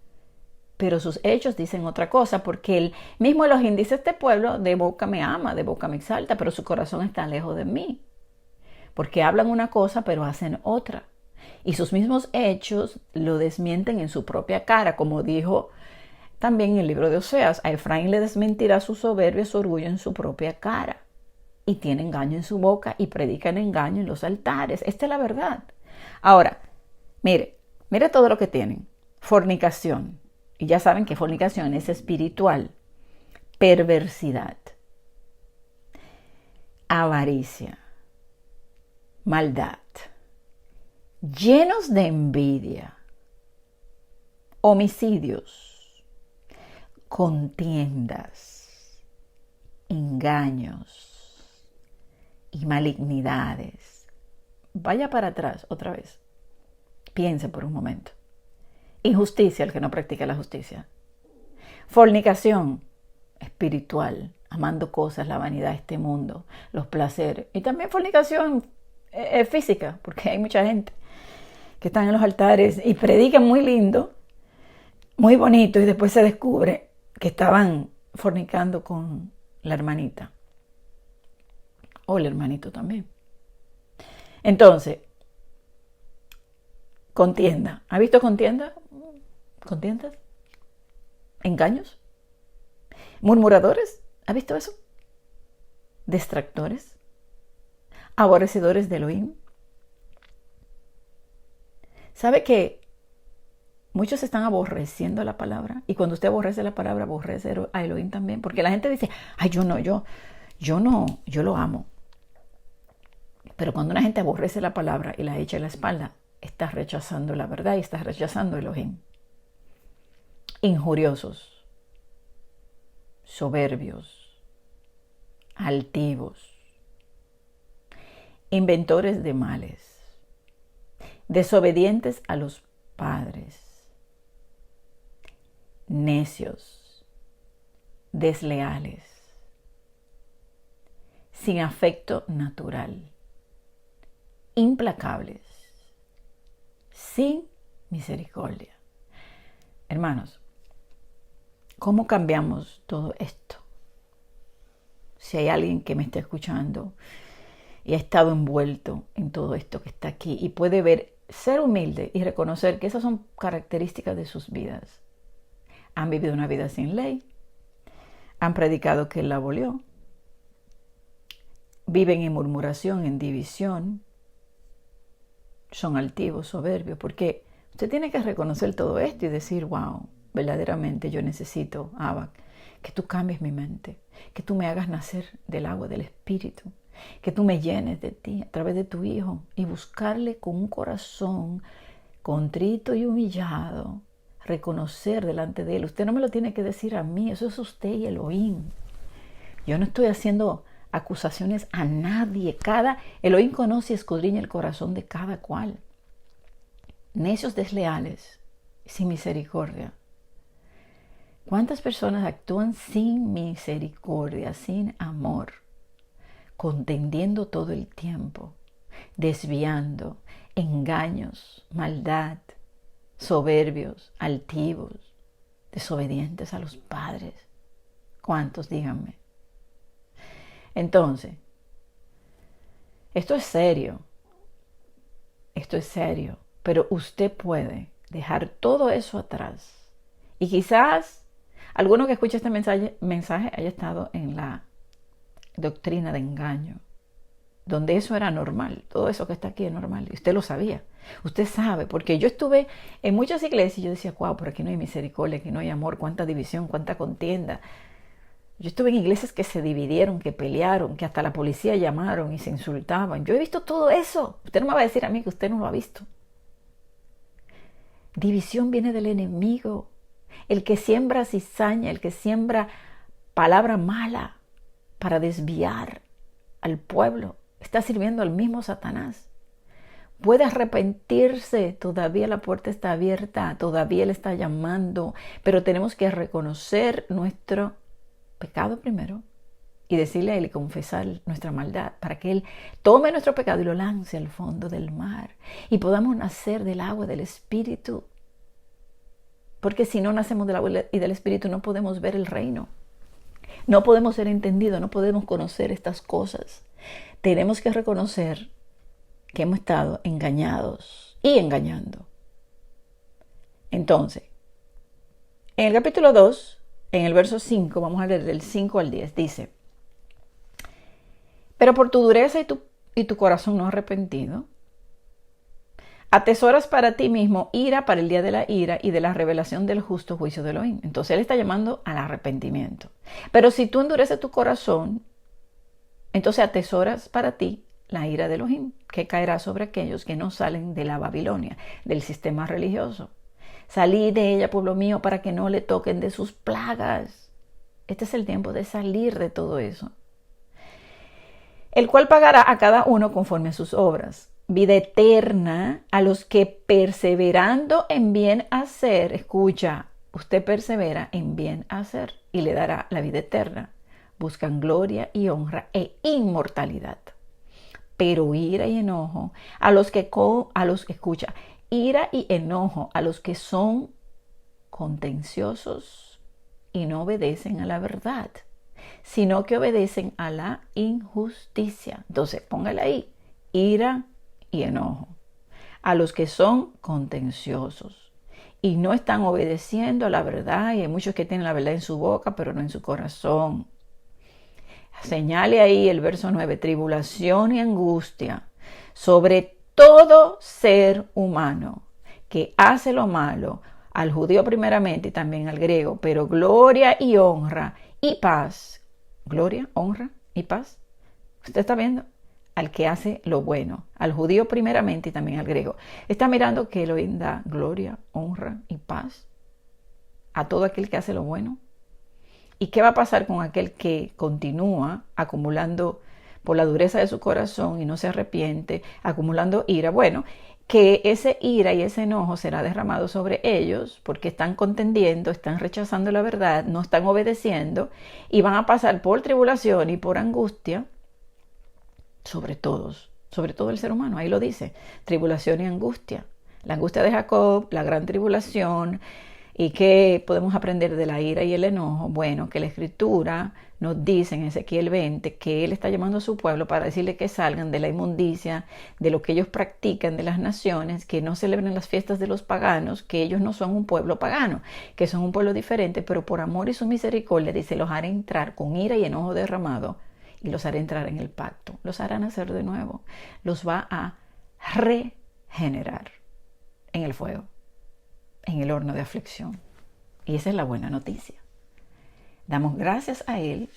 Pero sus hechos dicen otra cosa, porque el mismo Elohim dice: este pueblo de boca me ama, de boca me exalta, pero su corazón está lejos de mí. Porque hablan una cosa, pero hacen otra. Y sus mismos hechos lo desmienten en su propia cara, como dijo también en el libro de Oseas: a Efraín le desmentirá su soberbia y su orgullo en su propia cara. Y tiene engaño en su boca y predican engaño en los altares. Esta es la verdad. Ahora, mire todo lo que tienen. Fornicación. Y ya saben que fornicación es espiritual. Perversidad. Avaricia. Maldad. Llenos de envidia. Homicidios. Contiendas. Engaños. Y malignidades. Vaya para atrás otra vez. Piense por un momento. Injusticia, el que no practica la justicia. Fornicación espiritual, amando cosas, la vanidad de este mundo, los placeres. Y también fornicación física, porque hay mucha gente que están en los altares y predican muy lindo, muy bonito, y después se descubre que estaban fornicando con la hermanita. O el hermanito también. Entonces, contienda. ¿Ha visto contienda? ¿Contiendas? ¿Engaños? ¿Murmuradores? ¿Ha visto eso? ¿Distractores? ¿Aborrecedores de Elohim? ¿Sabe que muchos están aborreciendo la palabra? Y cuando usted aborrece la palabra, aborrece a Elohim también. Porque la gente dice: ay, yo lo amo. Pero cuando una gente aborrece la palabra y la echa a la espalda, está rechazando la verdad y está rechazando a Elohim. Injuriosos, soberbios, altivos, inventores de males, desobedientes a los padres, necios, desleales, sin afecto natural, implacables, sin misericordia. Hermanos, ¿cómo cambiamos todo esto? Si hay alguien que me está escuchando y ha estado envuelto en todo esto que está aquí y puede ver, ser humilde y reconocer que esas son características de sus vidas. Han vivido una vida sin ley, han predicado que Él la abolió, viven en murmuración, en división, son altivos, soberbios, porque usted tiene que reconocer todo esto y decir: wow, verdaderamente yo necesito, Abba, que tú cambies mi mente, que tú me hagas nacer del agua del Espíritu, que tú me llenes de ti a través de tu Hijo y buscarle con un corazón contrito y humillado, reconocer delante de Él. Usted no me lo tiene que decir a mí, eso es usted y Elohim. Yo no estoy haciendo acusaciones a nadie. Elohim conoce y escudriña el corazón de cada cual. Necios desleales, sin misericordia. ¿Cuántas personas actúan sin misericordia, sin amor, contendiendo todo el tiempo, desviando, engaños, maldad, soberbios, altivos, desobedientes a los padres? ¿Cuántos? Díganme. Entonces, esto es serio, pero usted puede dejar todo eso atrás. Y quizás alguno que escuche este mensaje haya estado en la doctrina de engaño, donde eso era normal, todo eso que está aquí es normal, y usted lo sabía. Usted sabe, porque yo estuve en muchas iglesias y yo decía, wow, por aquí no hay misericordia, aquí no hay amor, cuánta división, cuánta contienda. Yo estuve en iglesias que se dividieron, que pelearon, que hasta la policía llamaron y se insultaban. Yo he visto todo eso. Usted no me va a decir a mí que usted no lo ha visto. División viene del enemigo. El que siembra cizaña, el que siembra palabra mala para desviar al pueblo, está sirviendo al mismo Satanás. Puede arrepentirse, todavía la puerta está abierta, todavía Él está llamando, pero tenemos que reconocer nuestro pecado primero y decirle a Él y confesar nuestra maldad para que Él tome nuestro pecado y lo lance al fondo del mar y podamos nacer del agua del Espíritu, porque si no nacemos del agua y del Espíritu no podemos ver el reino, no podemos ser entendidos, no podemos conocer estas cosas. Tenemos que reconocer que hemos estado engañados y engañando. Entonces, en el capítulo 2, en el verso 5, vamos a leer del 5 al 10, dice: pero por tu dureza y tu corazón no arrepentido, atesoras para ti mismo ira para el día de la ira y de la revelación del justo juicio de Elohim. Entonces Él está llamando al arrepentimiento. Pero si tú endureces tu corazón, entonces atesoras para ti la ira de Elohim, que caerá sobre aquellos que no salen de la Babilonia, del sistema religioso. Salid de ella, pueblo mío, para que no le toquen de sus plagas. Este es el tiempo de salir de todo eso. El cual pagará a cada uno conforme a sus obras. Vida eterna a los que perseverando en bien hacer, escucha, usted persevera en bien hacer y le dará la vida eterna. Buscan gloria y honra e inmortalidad. Pero ira y enojo ira y enojo a los que son contenciosos y no obedecen a la verdad, sino que obedecen a la injusticia. Entonces, póngale ahí, ira y enojo a los que son contenciosos y no están obedeciendo a la verdad, y hay muchos que tienen la verdad en su boca, pero no en su corazón. Señale ahí el verso 9, tribulación y angustia sobre todo ser humano que hace lo malo, al judío primeramente y también al griego, pero gloria y honra y paz. Gloria, honra y paz. ¿Usted está viendo? Al que hace lo bueno, al judío primeramente y también al griego. Está mirando que Elohim da gloria, honra y paz a todo aquel que hace lo bueno. ¿Y qué va a pasar con aquel que continúa acumulando por la dureza de su corazón y no se arrepiente, acumulando ira? Bueno, que ese ira y ese enojo será derramado sobre ellos porque están contendiendo, están rechazando la verdad, no están obedeciendo y van a pasar por tribulación y por angustia sobre todos, sobre todo el ser humano. Ahí lo dice, tribulación y angustia. La angustia de Jacob, la gran tribulación. ¿Y qué podemos aprender de la ira y el enojo? Bueno, que la Escritura nos dice en Ezequiel 20 que Él está llamando a su pueblo para decirle que salgan de la inmundicia, de lo que ellos practican de las naciones, que no celebren las fiestas de los paganos, que ellos no son un pueblo pagano, que son un pueblo diferente, pero por amor y su misericordia dice, los haré entrar con ira y enojo derramado y los haré entrar en el pacto, los hará nacer de nuevo, los va a regenerar en el fuego, en el horno de aflicción. Y esa es la buena noticia. Damos gracias a Él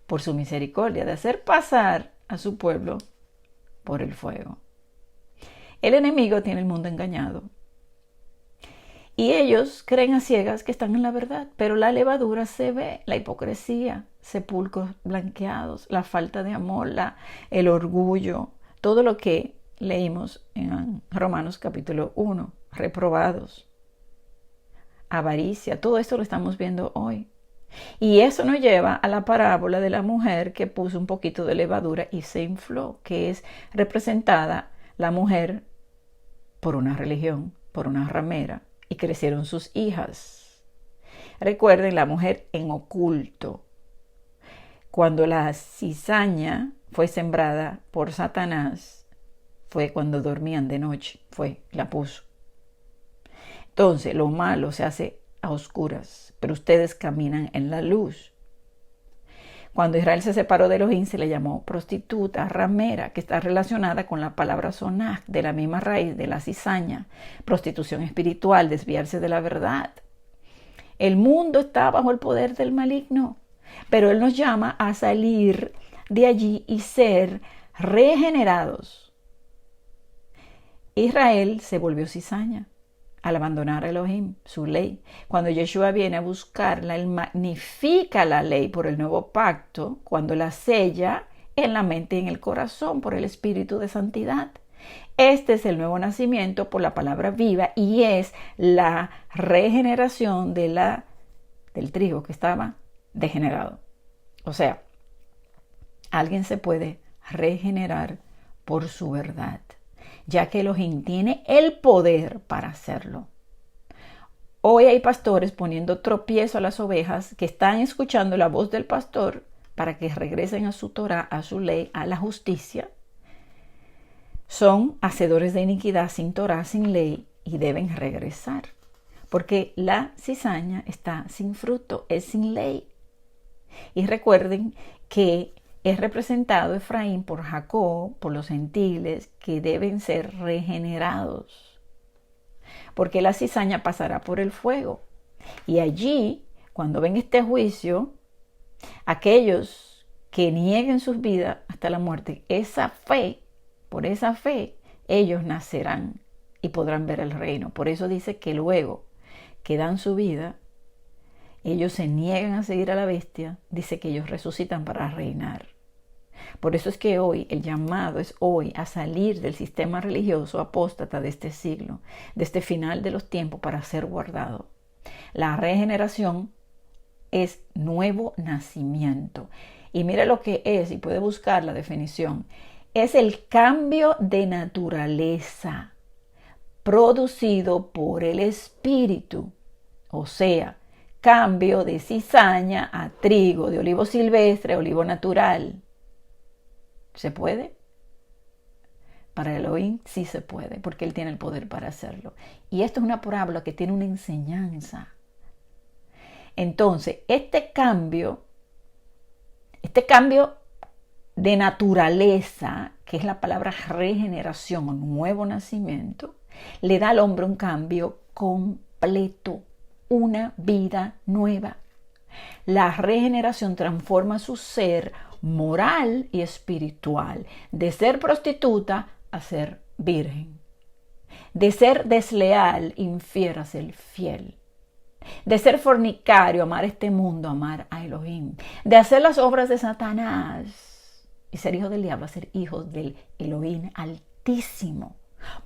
por su misericordia de hacer pasar a su pueblo por el fuego. El enemigo tiene el mundo engañado. Y ellos creen a ciegas que están en la verdad, pero la levadura se ve, la hipocresía, sepulcros blanqueados, la falta de amor, el orgullo, todo lo que leímos en Romanos capítulo 1, reprobados, avaricia, todo esto lo estamos viendo hoy. Y eso nos lleva a la parábola de la mujer que puso un poquito de levadura y se infló, que es representada la mujer por una religión, por una ramera, y crecieron sus hijas. Recuerden, la mujer en oculto. Cuando la cizaña fue sembrada por Satanás, fue cuando dormían de noche, la puso. Entonces, lo malo se hace a oscuras, pero ustedes caminan en la luz. Cuando Israel se separó de Elohim, se le llamó prostituta, ramera, que está relacionada con la palabra sonaj, de la misma raíz de la cizaña, prostitución espiritual, desviarse de la verdad. El mundo está bajo el poder del maligno, pero Él nos llama a salir de allí y ser regenerados. Israel se volvió cizaña al abandonar a Elohim, su ley. Cuando Yeshua viene a buscarla, Él magnifica la ley por el nuevo pacto, cuando la sella en la mente y en el corazón por el Espíritu de Santidad. Este es el nuevo nacimiento por la palabra viva y es la regeneración del trigo que estaba degenerado. O sea, alguien se puede regenerar por su verdad, ya que Elohim tiene el poder para hacerlo. Hoy hay pastores poniendo tropiezo a las ovejas que están escuchando la voz del pastor para que regresen a su Torah, a su ley, a la justicia. Son hacedores de iniquidad sin Torah, sin ley, y deben regresar. Porque la cizaña está sin fruto, es sin ley. Y recuerden que es representado Efraín por Jacob, por los gentiles, que deben ser regenerados. Porque la cizaña pasará por el fuego. Y allí, cuando ven este juicio, aquellos que nieguen sus vidas hasta la muerte, por esa fe, ellos nacerán y podrán ver el reino. Por eso dice que luego que dan su vida, ellos se niegan a seguir a la bestia, dice que ellos resucitan para reinar. Por eso es que hoy el llamado es hoy a salir del sistema religioso apóstata de este siglo, de este final de los tiempos, para ser guardado. La regeneración es nuevo nacimiento. Y mira lo que es, y puede buscar la definición. Es el cambio de naturaleza producido por el Espíritu. O sea, cambio de cizaña a trigo, de olivo silvestre a olivo natural. ¿Se puede? Para Elohim sí se puede, porque Él tiene el poder para hacerlo. Y esto es una parábola que tiene una enseñanza. Entonces, este cambio de naturaleza, que es la palabra regeneración o nuevo nacimiento, le da al hombre un cambio completo, una vida nueva. La regeneración transforma su ser moral y espiritual, de ser prostituta a ser virgen, de ser desleal, infiel a ser fiel, de ser fornicario, amar este mundo, amar a Elohim, de hacer las obras de Satanás y ser hijo del diablo, a ser hijos del Elohim Altísimo,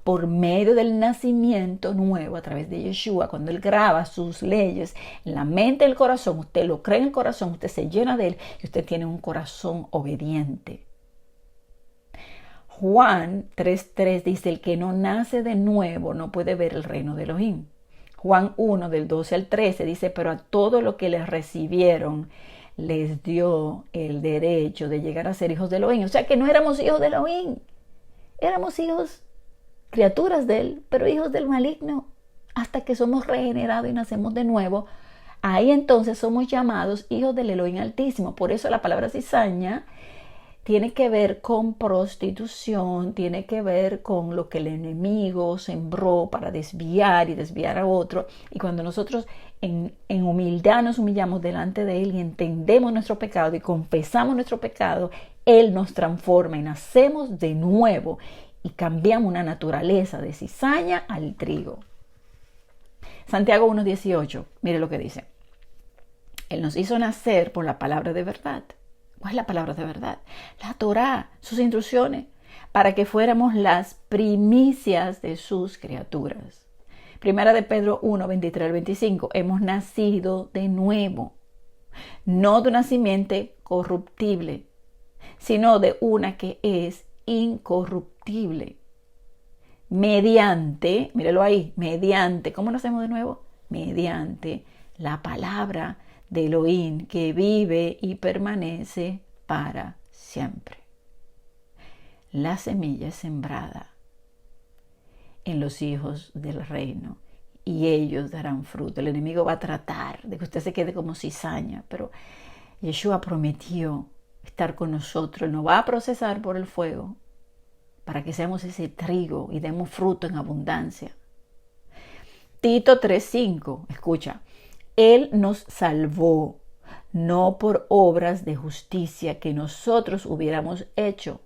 por medio del nacimiento nuevo a través de Yeshua. Cuando Él graba sus leyes en la mente y el corazón, usted lo cree en el corazón, usted se llena de Él y usted tiene un corazón obediente. Juan 3:3 dice: el que no nace de nuevo no puede ver el reino de Elohim. Juan 1 del 12 al 13 dice: pero a todos los que les recibieron les dio el derecho de llegar a ser hijos de Elohim. O sea que no éramos hijos de Elohim, éramos criaturas de Él, pero hijos del maligno, hasta que somos regenerados y nacemos de nuevo. Ahí entonces somos llamados hijos del Elohim Altísimo. Por eso la palabra cizaña tiene que ver con prostitución, tiene que ver con lo que el enemigo sembró para desviar y desviar a otro. Y cuando nosotros en humildad nos humillamos delante de Él y entendemos nuestro pecado y confesamos nuestro pecado, Él nos transforma y nacemos de nuevo y cambiamos una naturaleza de cizaña al trigo. Santiago 1:18, mire lo que dice. Él nos hizo nacer por la palabra de verdad. ¿Cuál es la palabra de verdad? La Torá, sus instrucciones, para que fuéramos las primicias de sus criaturas. Primera de Pedro 1:23 al 25. Hemos nacido de nuevo, no de una simiente corruptible, sino de una que es incorruptible. Mediante, mírelo ahí, mediante, ¿cómo nacemos de nuevo? Mediante la palabra de Elohim que vive y permanece para siempre. La semilla es sembrada en los hijos del reino y ellos darán fruto. El enemigo va a tratar de que usted se quede como cizaña, pero Yeshua prometió estar con nosotros. Él nos va a procesar por el fuego para que seamos ese trigo y demos fruto en abundancia. Tito 3:5, escucha, Él nos salvó, no por obras de justicia que nosotros hubiéramos hecho,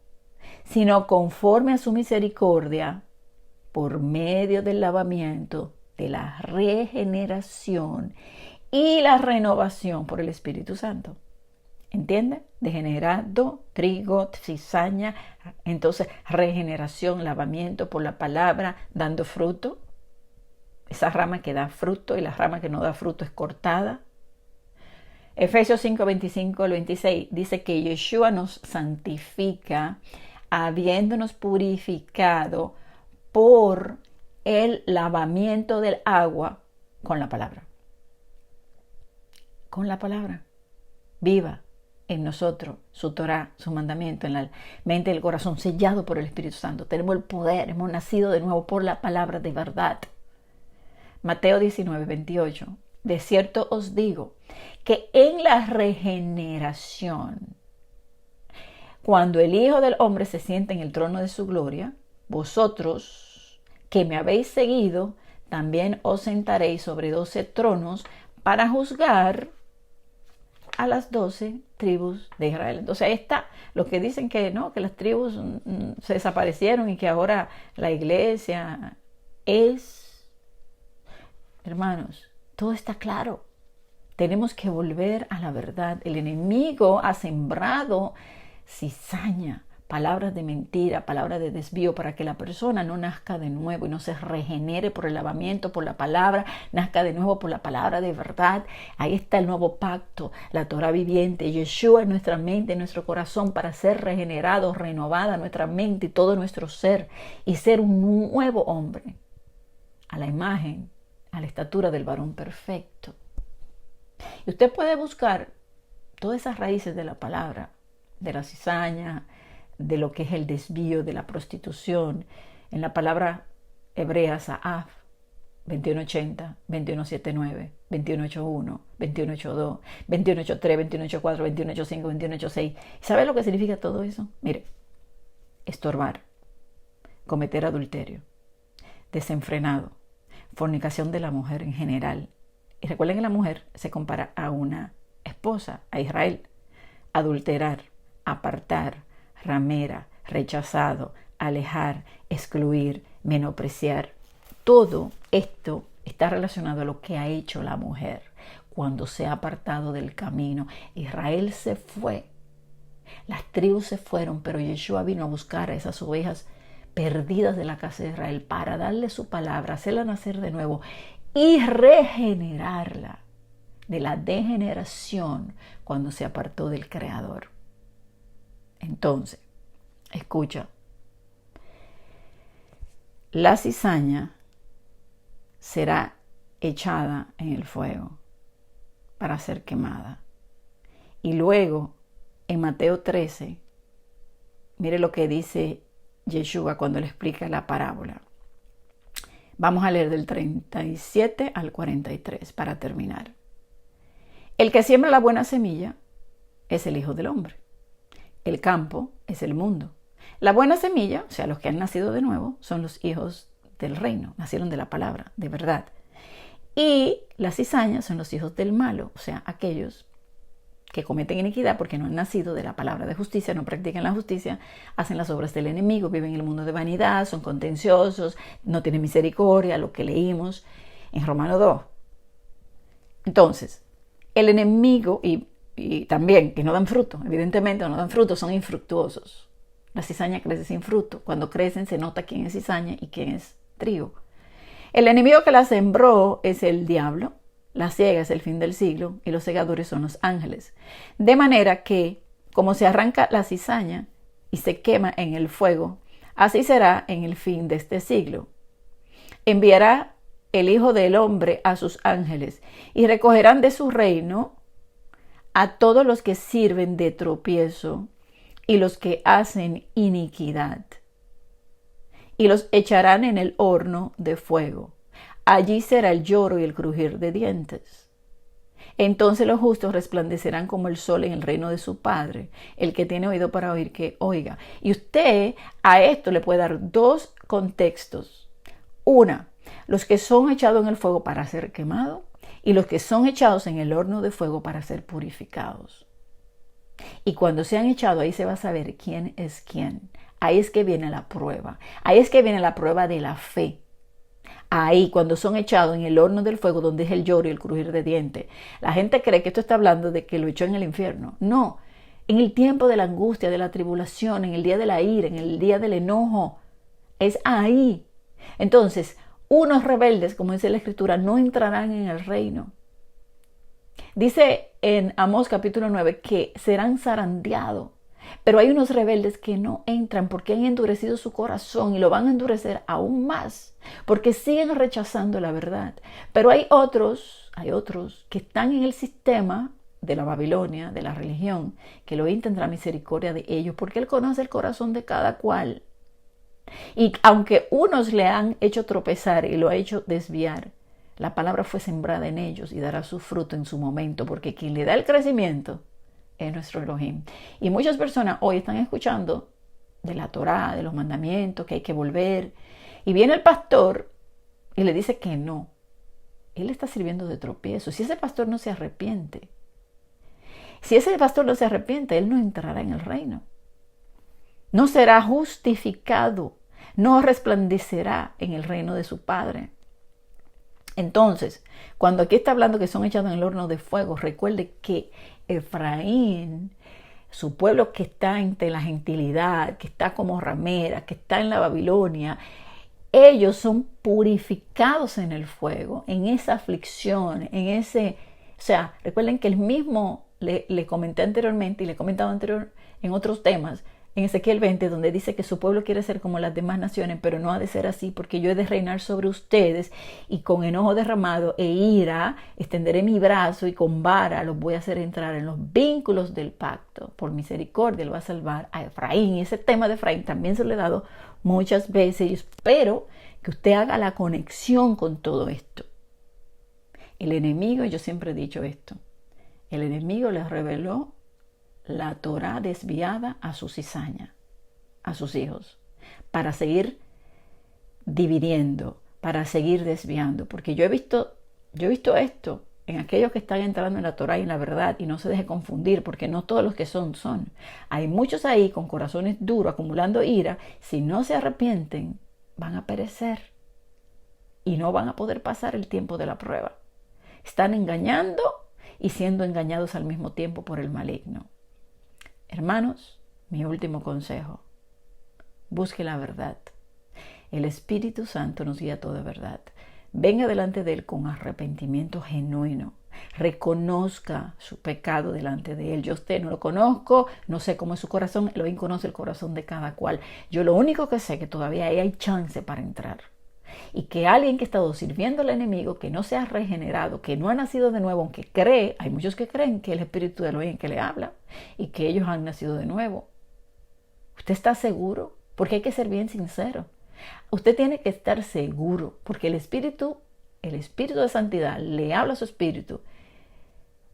sino conforme a su misericordia, por medio del lavamiento, de la regeneración y la renovación por el Espíritu Santo. ¿Entiende? Degenerado, trigo, cizaña, entonces regeneración, lavamiento por la palabra, dando fruto. Esa rama que da fruto y la rama que no da fruto es cortada. Efesios 5:25 al 26 dice que Yeshua nos santifica habiéndonos purificado por el lavamiento del agua con la palabra. Con la palabra viva en nosotros, su Torah, su mandamiento, en la mente y el corazón, sellado por el Espíritu Santo. Tenemos el poder, hemos nacido de nuevo por la palabra de verdad. Mateo 19:28. De cierto os digo que en la regeneración, cuando el Hijo del Hombre se siente en el trono de su gloria, vosotros que me habéis seguido, también os sentaréis sobre 12 tronos para juzgar a las 12 tribus de Israel. Entonces ahí está, los que dicen que no, que las tribus se desaparecieron y que ahora la iglesia es, hermanos, todo está claro. Tenemos que volver a la verdad. El enemigo ha sembrado cizaña, palabras de mentira, palabras de desvío, para que la persona no nazca de nuevo y no se regenere por el lavamiento, por la palabra, nazca de nuevo por la palabra de verdad. Ahí está el nuevo pacto, la Torah viviente, Yeshua en nuestra mente, en nuestro corazón, para ser regenerado, renovada nuestra mente y todo nuestro ser, y ser un nuevo hombre, a la imagen, a la estatura del varón perfecto. Y usted puede buscar todas esas raíces de la palabra, de la cizaña, de lo que es el desvío, de la prostitución, en la palabra hebrea Sa'af, 21:80, 21:79, 21:81, 21:82, 21:83, 21:84, 21:85, 21:86. ¿Sabe lo que significa todo eso? Mire, estorbar, cometer adulterio, desenfrenado, fornicación de la mujer en general. Y recuerden que la mujer se compara a una esposa, a Israel. Adulterar, apartar, ramera, rechazado, alejar, excluir, menospreciar. Todo esto está relacionado a lo que ha hecho la mujer cuando se ha apartado del camino. Israel se fue, las tribus se fueron, pero Yeshua vino a buscar a esas ovejas perdidas de la casa de Israel para darle su palabra, hacerla nacer de nuevo y regenerarla de la degeneración cuando se apartó del Creador. Entonces, escucha, la cizaña será echada en el fuego para ser quemada. Y luego, en Mateo 13, mire lo que dice Yeshua cuando le explica la parábola. Vamos a leer del 37 al 43 para terminar. El que siembra la buena semilla es el Hijo del Hombre. El campo es el mundo. La buena semilla, o sea, los que han nacido de nuevo, son los hijos del reino, nacieron de la palabra, de verdad. Y las cizañas son los hijos del malo, o sea, aquellos que cometen iniquidad porque no han nacido de la palabra de justicia, no practican la justicia, hacen las obras del enemigo, viven en el mundo de vanidad, son contenciosos, no tienen misericordia, lo que leímos en Romanos 2. Entonces, el enemigo y también que no dan fruto, evidentemente no dan fruto, son infructuosos. La cizaña crece sin fruto. Cuando crecen se nota quién es cizaña y quién es trigo. El enemigo que la sembró es el diablo, la siega es el fin del siglo y los segadores son los ángeles. De manera que, como se arranca la cizaña y se quema en el fuego, así será en el fin de este siglo. Enviará el Hijo del Hombre a sus ángeles y recogerán de su reino a todos los que sirven de tropiezo y los que hacen iniquidad, y los echarán en el horno de fuego. Allí será el lloro y el crujir de dientes. Entonces los justos resplandecerán como el sol en el reino de su Padre. El que tiene oído para oír, que oiga. Y usted a esto le puede dar dos contextos. Una, los que son echados en el fuego para ser quemados y los que son echados en el horno de fuego para ser purificados. Y cuando se han echado, ahí se va a saber quién es quién. Ahí es que viene la prueba. Ahí es que viene la prueba de la fe. Ahí, cuando son echados en el horno del fuego, donde es el lloro y el crujir de dientes. La gente cree que esto está hablando de que lo echó en el infierno. No, en el tiempo de la angustia, de la tribulación, en el día de la ira, en el día del enojo. Es ahí. Entonces, unos rebeldes, como dice la Escritura, no entrarán en el reino. Dice en Amós capítulo 9 que serán zarandeados. Pero hay unos rebeldes que no entran porque han endurecido su corazón y lo van a endurecer aún más porque siguen rechazando la verdad. Pero hay otros que están en el sistema de la Babilonia, de la religión, que Elohim tendrá misericordia de ellos porque Él conoce el corazón de cada cual. Y aunque unos le han hecho tropezar y lo ha hecho desviar, la palabra fue sembrada en ellos y dará su fruto en su momento, porque quien le da el crecimiento es nuestro Elohim. Y muchas personas hoy están escuchando de la Torá, de los mandamientos, que hay que volver. Y viene el pastor y le dice que no. Él está sirviendo de tropiezo. Si ese pastor no se arrepiente, él no entrará en el reino. No será justificado, no resplandecerá en el reino de su Padre. Entonces, cuando aquí está hablando que son echados en el horno de fuego, recuerde que Efraín, su pueblo que está entre la gentilidad, que está como ramera, que está en la Babilonia, ellos son purificados en el fuego, en esa aflicción, recuerden que el mismo le comenté anteriormente y le he comentado en otros temas, en Ezequiel 20, donde dice que su pueblo quiere ser como las demás naciones, pero no ha de ser así, porque yo he de reinar sobre ustedes y con enojo derramado e ira extenderé mi brazo y con vara los voy a hacer entrar en los vínculos del pacto. Por misericordia él va a salvar a Efraín. Y ese tema de Efraín también se lo he dado muchas veces y espero que usted haga la conexión con todo esto. El enemigo, yo siempre he dicho esto, el enemigo les reveló la Torá desviada a su cizaña, a sus hijos, para seguir dividiendo, para seguir desviando. Porque yo he visto esto en aquellos que están entrando en la Torá y en la verdad, y no se deje confundir, porque no todos los que son. Hay muchos ahí con corazones duros, acumulando ira. Si no se arrepienten, van a perecer y no van a poder pasar el tiempo de la prueba. Están engañando y siendo engañados al mismo tiempo por el maligno. Hermanos, mi último consejo, busque la verdad. El Espíritu Santo nos guía a toda verdad. Venga delante de Él con arrepentimiento genuino. Reconozca su pecado delante de Él. Yo a usted no lo conozco, no sé cómo es su corazón, Elohim conoce el corazón de cada cual. Yo lo único que sé es que todavía hay chance para entrar. Y que alguien que ha estado sirviendo al enemigo, que no se ha regenerado, que no ha nacido de nuevo, aunque cree, hay muchos que creen que el Espíritu de Elohim que le habla y que ellos han nacido de nuevo. ¿Usted está seguro? Porque hay que ser bien sincero. Usted tiene que estar seguro, porque el Espíritu de Santidad le habla a su espíritu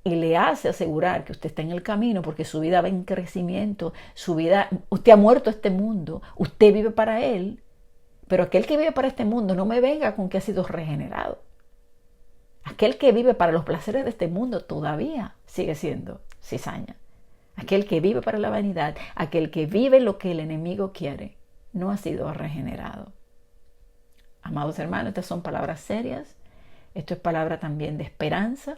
y le hace asegurar que usted está en el camino, porque su vida va en crecimiento, usted ha muerto a este mundo, usted vive para Él. Pero aquel que vive para este mundo no me venga con que ha sido regenerado. Aquel que vive para los placeres de este mundo todavía sigue siendo cizaña. Aquel que vive para la vanidad, aquel que vive lo que el enemigo quiere, no ha sido regenerado. Amados hermanos, estas son palabras serias. Esto es palabra también de esperanza.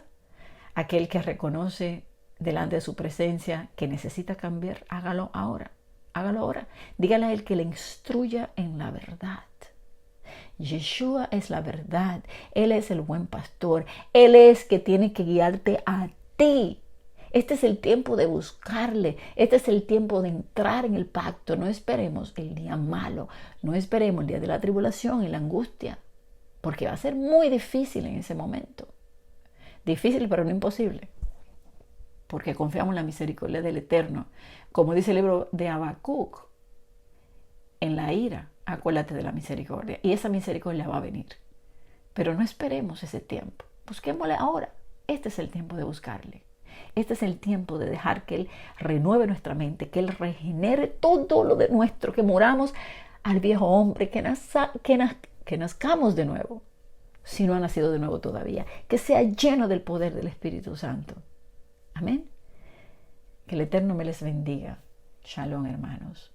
Aquel que reconoce delante de su presencia que necesita cambiar, hágalo ahora. Hágalo ahora. Dígale a él que le instruya en la verdad. Yeshua es la verdad. Él es el buen pastor. Él es que tiene que guiarte a ti. Este es el tiempo de buscarle. Este es el tiempo de entrar en el pacto. No esperemos el día malo. No esperemos el día de la tribulación y la angustia. Porque va a ser muy difícil en ese momento. Difícil, pero no imposible. Porque confiamos en la misericordia del Eterno. Como dice el libro de Habacuc, en la ira, acuérdate de la misericordia. Y esa misericordia va a venir. Pero no esperemos ese tiempo. Busquémosle ahora. Este es el tiempo de buscarle. Este es el tiempo de dejar que Él renueve nuestra mente, que Él regenere todo lo de nuestro, que muramos al viejo hombre, que nazcamos de nuevo, si no ha nacido de nuevo todavía, que sea lleno del poder del Espíritu Santo. Amén. Que el Eterno me les bendiga. Shalom, hermanos.